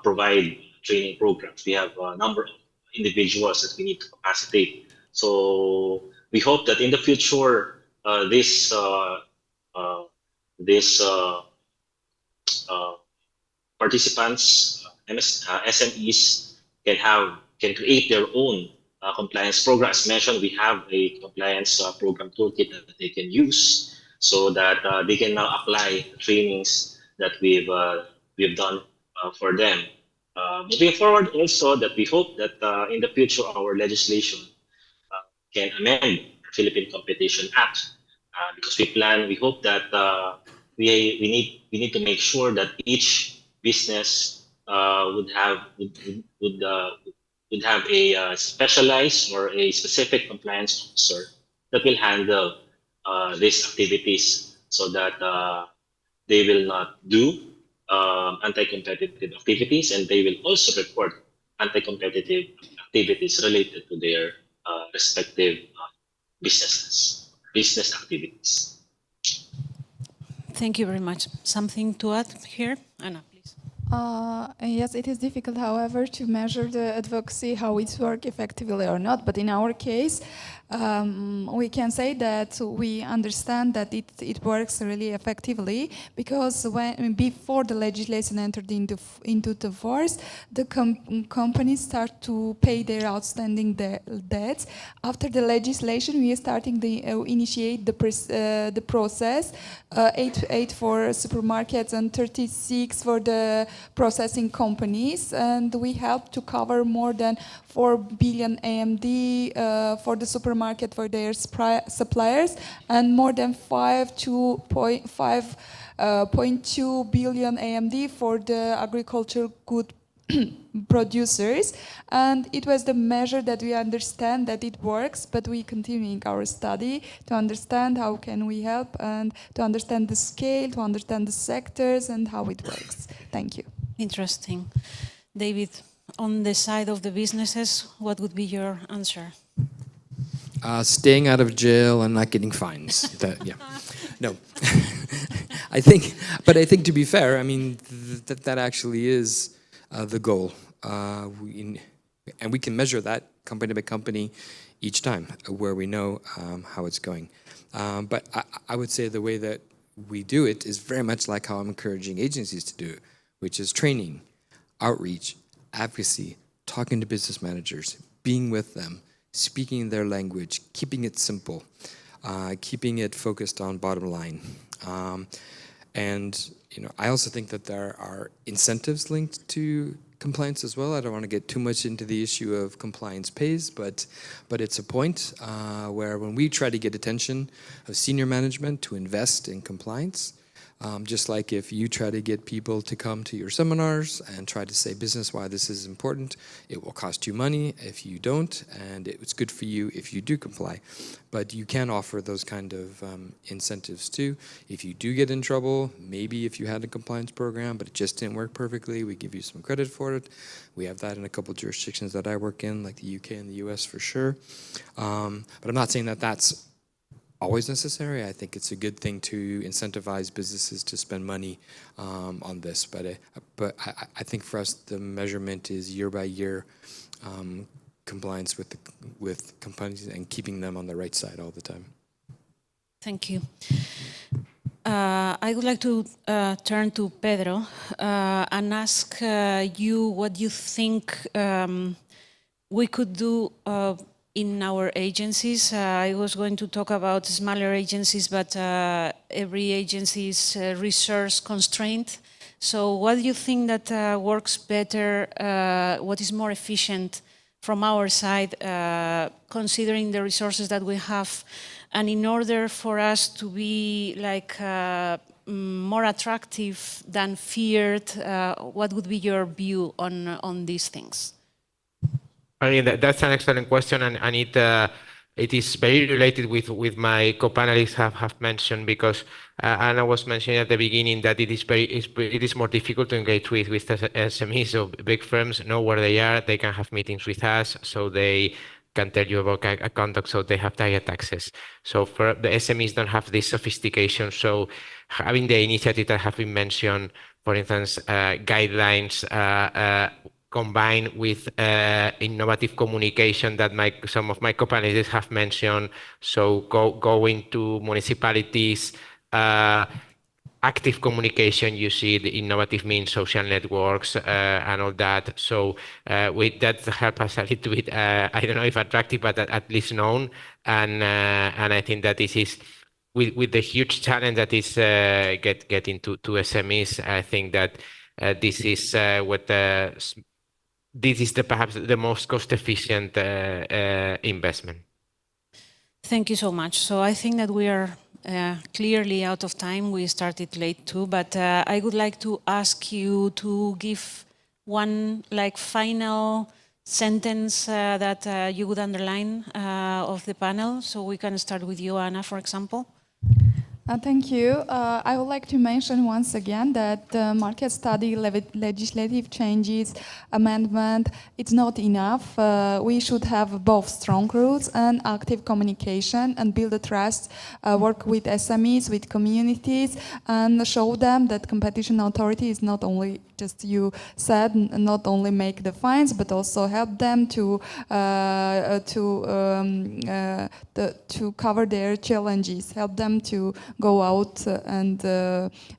provide training programs. We have a number of individuals that we need to capacitate. So we hope that in the future, uh, this uh, participants, SMEs can create their own compliance program. As mentioned, we have a compliance program toolkit that they can use so that they can now apply the trainings that we've done for them. Moving forward, also that we hope that in the future our legislation can amend the Philippine Competition Act because we hope that we need to make sure that each business would have a specialized or a specific compliance officer that will handle these activities so that they will not do anti-competitive activities, and they will also report anti-competitive activities related to their respective business activities. Thank you very much. Something to add here? Anna, please. Yes, it is difficult, however, to measure the advocacy, how it works effectively or not. But in our case, we can say that we understand that it works really effectively because before the legislation entered into the force, the companies start to pay their outstanding debts. After the legislation, we are starting to initiate the process. 8 for supermarkets and 36 for the processing companies, and we help to cover more than 4 billion AMD for the supermarket for their suppliers, and more than 5.2 billion AMD for the agricultural good producers. And it was the measure that we understand that it works, but we continuing our study to understand how can we help and to understand the scale, to understand the sectors and how it works. Thank you. Interesting. David, on the side of the businesses, what would be your answer? Staying out of jail and not getting fines. Yeah. No. I think to be fair, I mean, that actually is the goal. And we can measure that company by company each time where we know how it's going. But I would say the way that we do it is very much like how I'm encouraging agencies to do it, which is training, outreach, advocacy, talking to business managers, being with them, speaking their language, keeping it simple, keeping it focused on bottom line. And I also think that there are incentives linked to compliance as well. I don't want to get too much into the issue of compliance pays, but it's a point where when we try to get attention of senior management to invest in compliance, just like if you try to get people to come to your seminars and try to say business why this is important, it will cost you money if you don't, and it's good for you if you do comply. But you can offer those kind of incentives too. If you do get in trouble, maybe if you had a compliance program but it just didn't work perfectly, we give you some credit for it. We have that in a couple of jurisdictions that I work in, like the UK and the US for sure. But I'm not saying that that's always necessary. I think it's a good thing to incentivize businesses to spend money on this. But I think for us, the measurement is year by year compliance with companies and keeping them on the right side all the time. Thank you. I would like to turn to Pedro and ask you what you think we could do in our agencies. I was going to talk about smaller agencies, but every agency is resource constrained. So what do you think that works better, what is more efficient from our side, considering the resources that we have, and in order for us to be like more attractive than feared, what would be your view on these things? I mean, that's an excellent question, and it is very related with my co-panelists have mentioned, because Anna was mentioning at the beginning that it is more difficult to engage with SMEs. So big firms know where they are, they can have meetings with us, so they can tell you about a contact, so they have direct access. So for the SMEs don't have this sophistication. So having the initiative that have been mentioned, for instance, guidelines, combined with innovative communication that some of my co-panelists have mentioned. So going to municipalities, active communication, you see the innovative means, social networks, and all that. So that help us a little bit, I don't know if attractive, but at least known. And I think that this is, with the huge challenge that is getting to SMEs, I think that this is perhaps the most cost-efficient investment. Thank you so much. So I think that we are clearly out of time. We started late too, but I would like to ask you to give one final sentence that you would underline of the panel. So we can start with you, Anna, for example. Thank you. I would like to mention once again that the market study legislative changes amendment, it's not enough. We should have both strong rules and active communication and build a trust, work with SMEs, with communities, and show them that competition authority is not only, just you said, not only make the fines, but also help them to cover their challenges, help them to go out and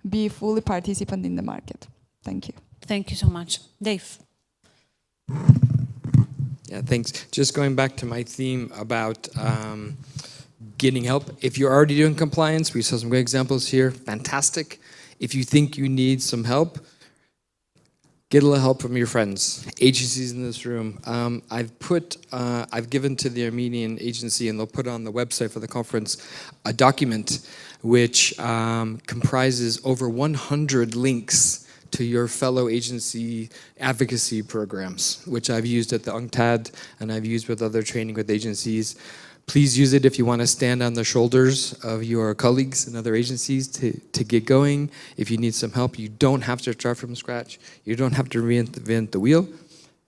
be fully participant in the market. Thank you. Thank you so much. Dave. Yeah, thanks. Just going back to my theme about getting help. If you're already doing compliance, we saw some great examples here. Fantastic. If you think you need some help, get a little help from your friends, agencies in this room. I've given to the Armenian agency, and they'll put on the website for the conference, a document which comprises over 100 links to your fellow agency advocacy programs, which I've used at the UNCTAD and I've used with other training with agencies. Please use it if you want to stand on the shoulders of your colleagues in other agencies to get going. If you need some help, you don't have to start from scratch. You don't have to reinvent the wheel.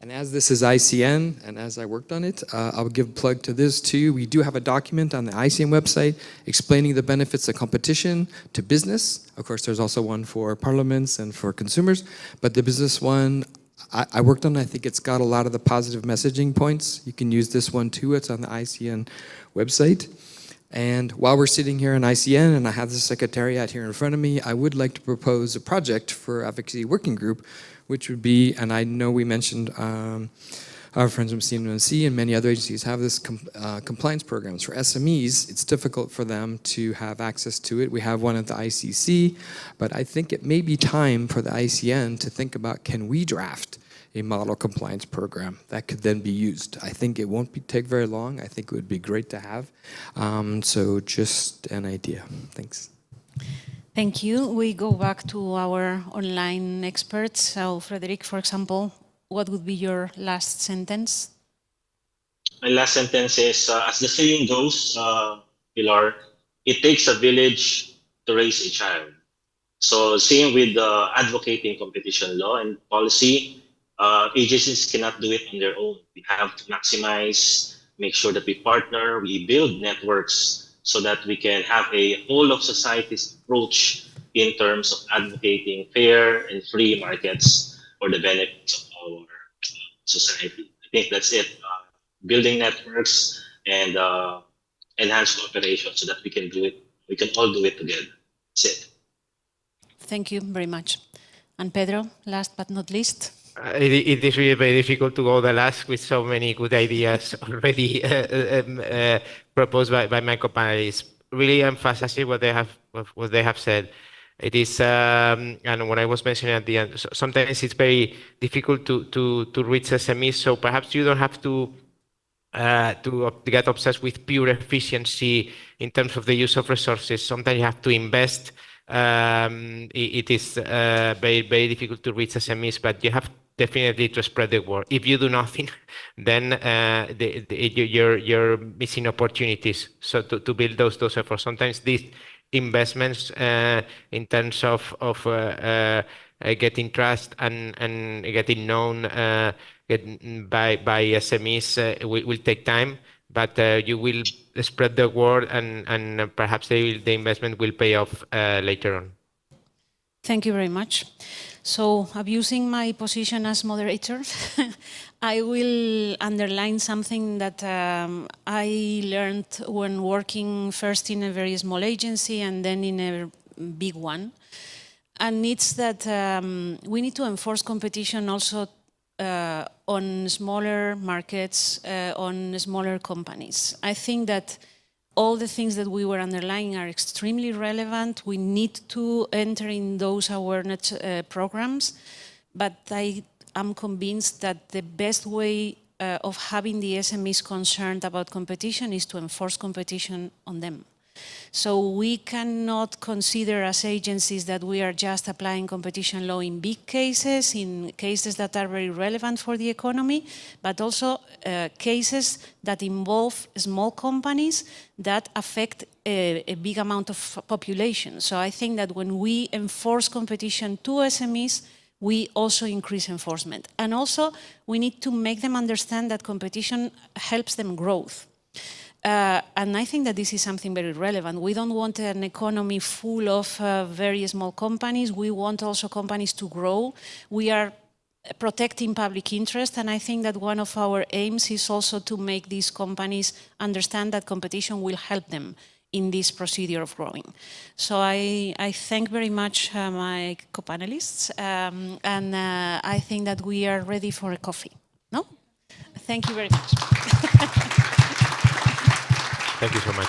And as this is ICN, and as I worked on it, I'll give a plug to this too. We do have a document on the ICN website explaining the benefits of competition to business. Of course, there's also one for parliaments and for consumers, but the business one, I worked on it. I think it's got a lot of the positive messaging points. You can use this one too. It's on the ICN website. And while we're sitting here in ICN, and I have the secretariat here in front of me, I would like to propose a project for Advocacy Working Group, which would be, and I know we mentioned our friends from CNMC and many other agencies have this compliance programs. For SMEs, it's difficult for them to have access to it. We have one at the ICC, but I think it may be time for the ICN to think about, can we draft a model compliance program that could then be used? I think it won't take very long. I think it would be great to have. So just an idea. Thanks. Thank you. We go back to our online experts. So, Frederic, for example, what would be your last sentence? My last sentence is, as the saying goes, Pilar, it takes a village to raise a child. So same with advocating competition law and policy, agencies cannot do it on their own. We have to maximize, make sure that we partner, we build networks so that we can have a whole of society's approach in terms of advocating fair and free markets for the benefits of our society. I think that's it. Building networks and enhanced cooperation so that we can do it. We can all do it together. That's it. Thank you very much. And Pedro, last but not least. It is really very difficult to go the last with so many good ideas already proposed by my co-panelists. Really emphasizing what they have said. It is, and when I was mentioning at the end, sometimes it's very difficult to reach SMEs. So perhaps you don't have to get obsessed with pure efficiency in terms of the use of resources. Sometimes you have to invest. It is very difficult to reach SMEs, but you have definitely to spread the word. If you do nothing, then you're missing opportunities. So to build those efforts, sometimes these investments in terms of getting trust and getting known by SMEs will take time, but you will spread the word and perhaps the investment will pay off later on. Thank you very much. So, abusing my position as moderator, I will underline something that I learned when working first in a very small agency and then in a big one. And it's that we need to enforce competition also on smaller markets, on smaller companies. I think that all the things that we were underlying are extremely relevant. We need to enter in those awareness programs, but I am convinced that the best way of having the SMEs concerned about competition is to enforce competition on them. So we cannot consider as agencies that we are just applying competition law in big cases, in cases that are very relevant for the economy, but also cases that involve small companies that affect a big amount of population. So I think that when we enforce competition to SMEs, we also increase enforcement. And also, we need to make them understand that competition helps them growth. And I think that this is something very relevant. We don't want an economy full of very small companies. We want also companies to grow. We are protecting public interest, and I think that one of our aims is also to make these companies understand that competition will help them in this procedure of growing. So I thank very much my co-panelists, and I think that we are ready for a coffee. No? Thank you very much. Thank you so much.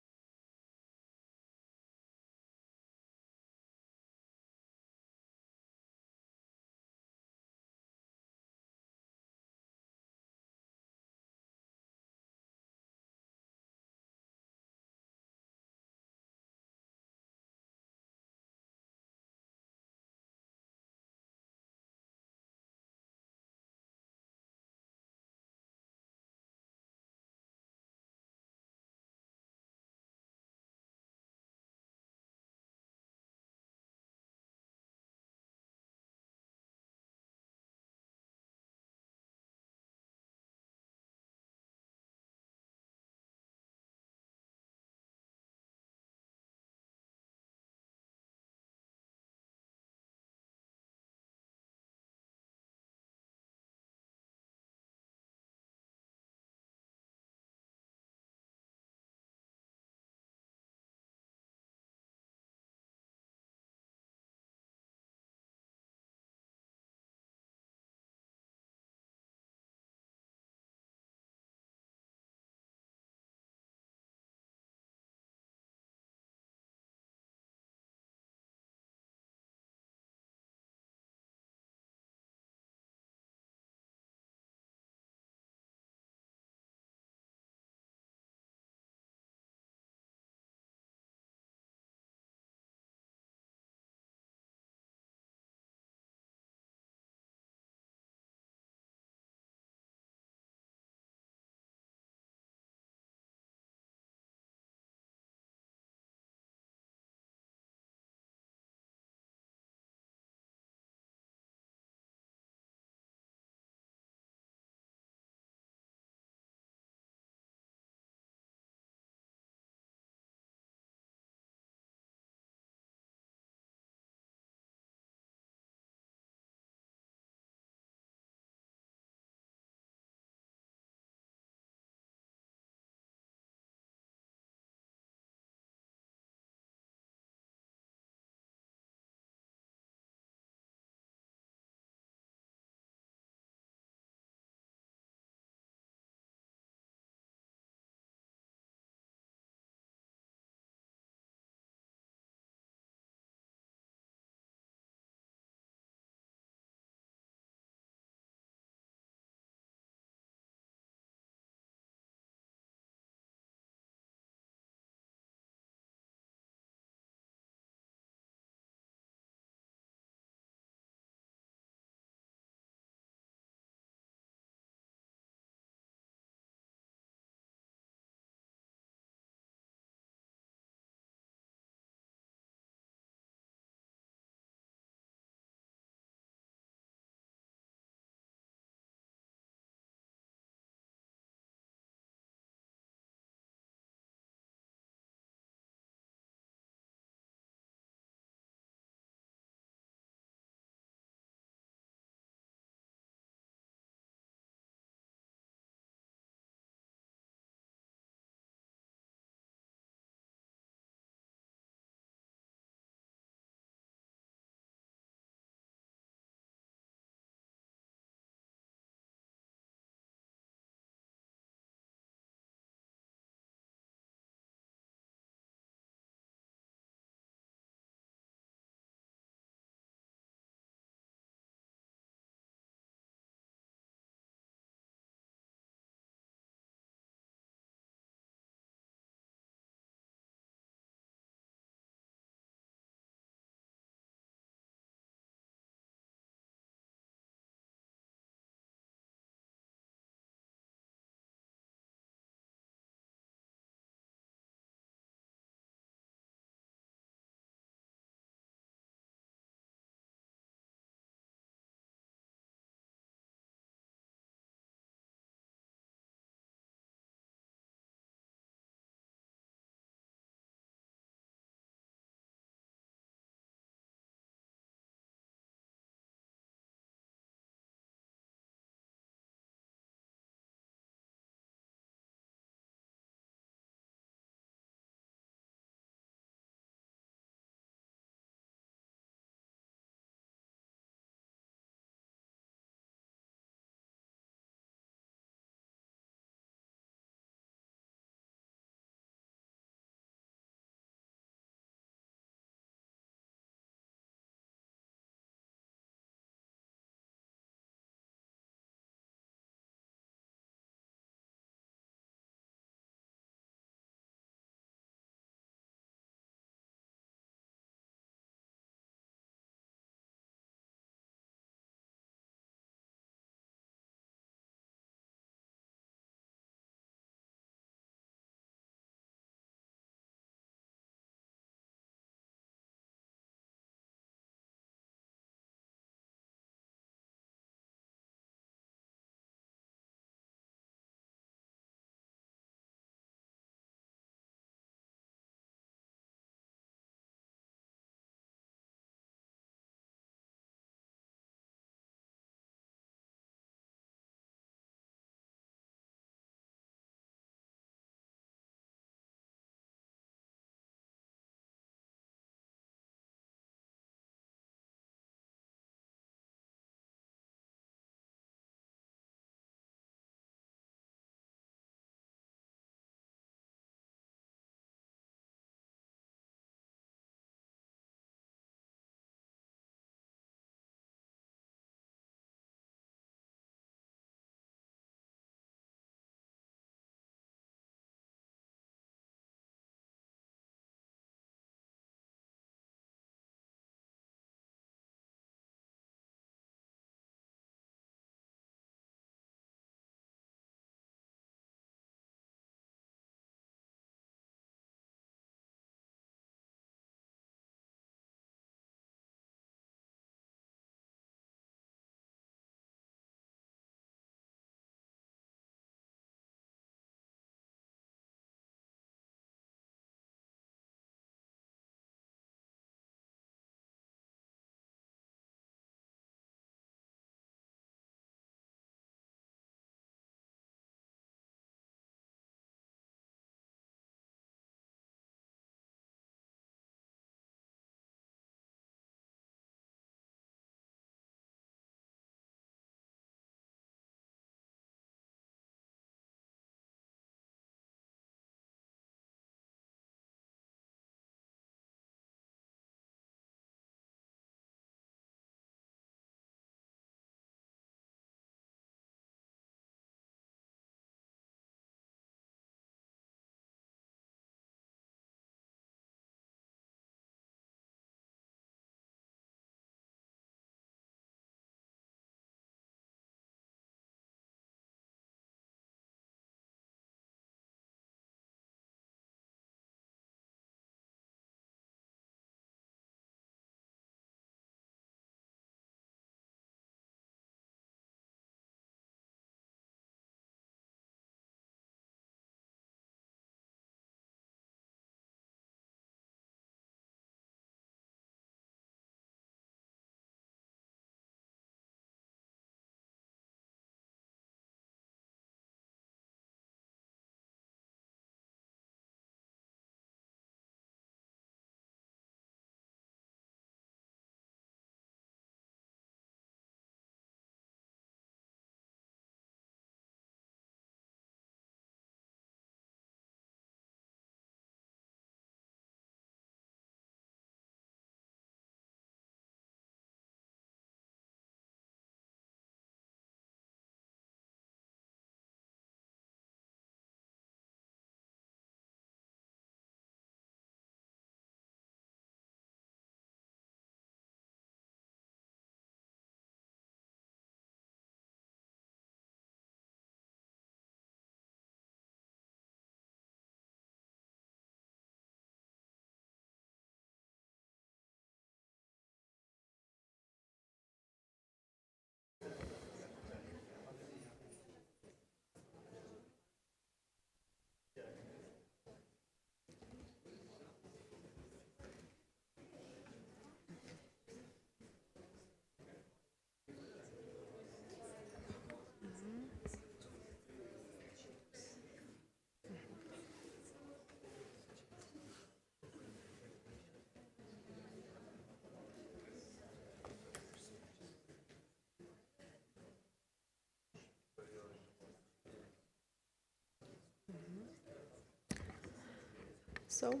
So,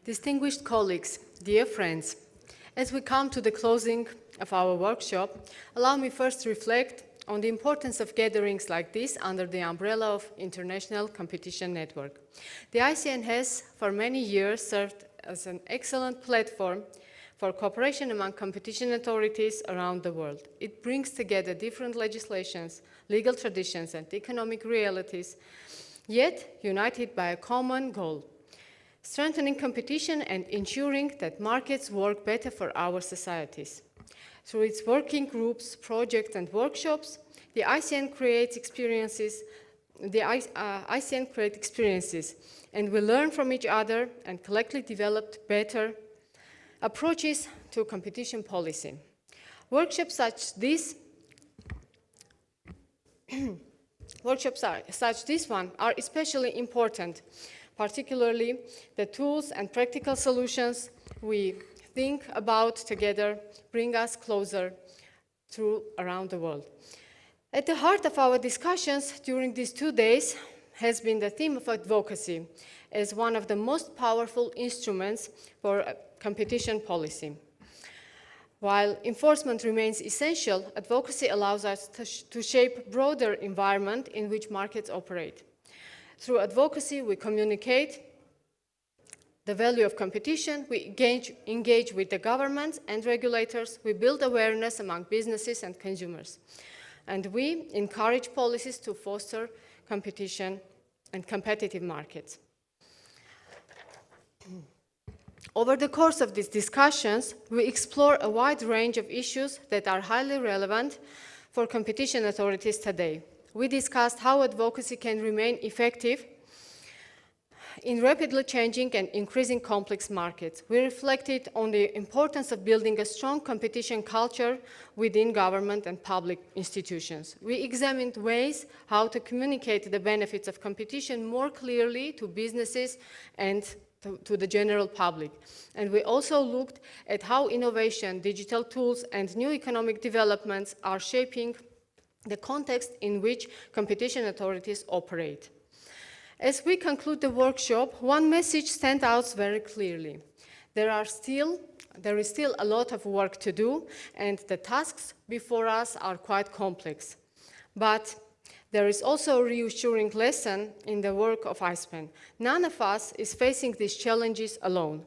distinguished colleagues, dear friends, as we come to the closing of our workshop, allow me first to reflect on the importance of gatherings like this under the umbrella of International Competition Network. The ICN has for many years served as an excellent platform for cooperation among competition authorities around the world. It brings together different legislations, legal traditions, and economic realities, yet united by a common goal: strengthening competition and ensuring that markets work better for our societies. Through its working groups, projects, and workshops, the ICN creates experiences, and we learn from each other and collectively develop better approaches to competition policy. Workshops such this one are especially important, particularly the tools and practical solutions we think about together bring us closer through around the world. At the heart of our discussions during these 2 days has been the theme of advocacy as one of the most powerful instruments for competition policy. While enforcement remains essential, advocacy allows us to shape a broader environment in which markets operate. Through advocacy, we communicate the value of competition, we engage with the governments and regulators, we build awareness among businesses and consumers, and we encourage policies to foster competition and competitive markets. Over the course of these discussions, we explore a wide range of issues that are highly relevant for competition authorities today. We discussed how advocacy can remain effective in rapidly changing and increasing complex markets. We reflected on the importance of building a strong competition culture within government and public institutions. We examined ways how to communicate the benefits of competition more clearly to businesses and to the general public. And we also looked at how innovation, digital tools, and new economic developments are shaping the context in which competition authorities operate. As we conclude the workshop, one message stands out very clearly. There is still a lot of work to do, and the tasks before us are quite complex. But there is also a reassuring lesson in the work of ICN. None of us is facing these challenges alone,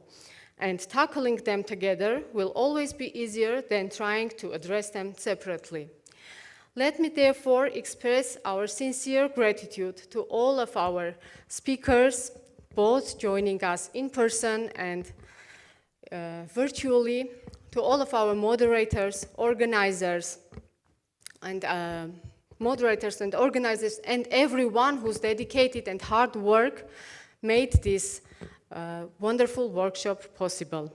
and tackling them together will always be easier than trying to address them separately. Let me therefore express our sincere gratitude to all of our speakers, both joining us in person and virtually, to all of our moderators, organizers, and everyone whose dedicated and hard work made this wonderful workshop possible.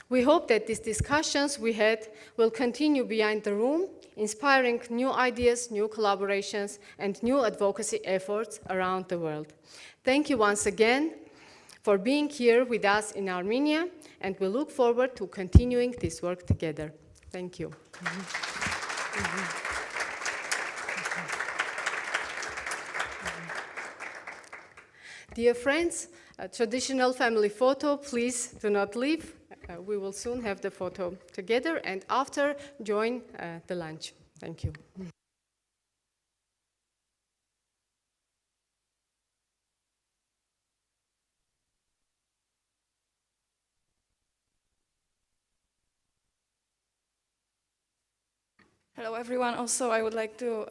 We hope that these discussions we had will continue behind the room, inspiring new ideas, new collaborations, and new advocacy efforts around the world. Thank you once again for being here with us in Armenia, and we look forward to continuing this work together. Thank you. Dear friends, a traditional family photo, please do not leave. We will soon have the photo together, and after, join the lunch. Thank you. Hello, everyone. Also, I would like to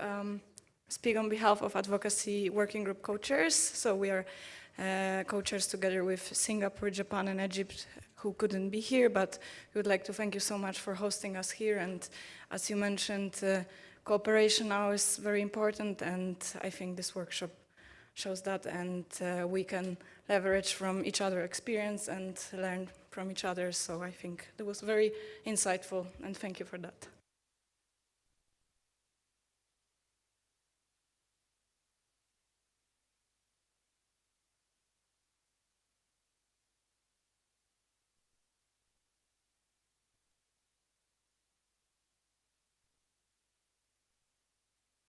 speak on behalf of Advocacy Working Group co-chairs. So we are co-chairs together with Singapore, Japan, and Egypt, who couldn't be here, but we would like to thank you so much for hosting us here. And as you mentioned, cooperation now is very important, and I think this workshop shows that, and we can leverage from each other's experience and learn from each other. So I think it was very insightful, and thank you for that.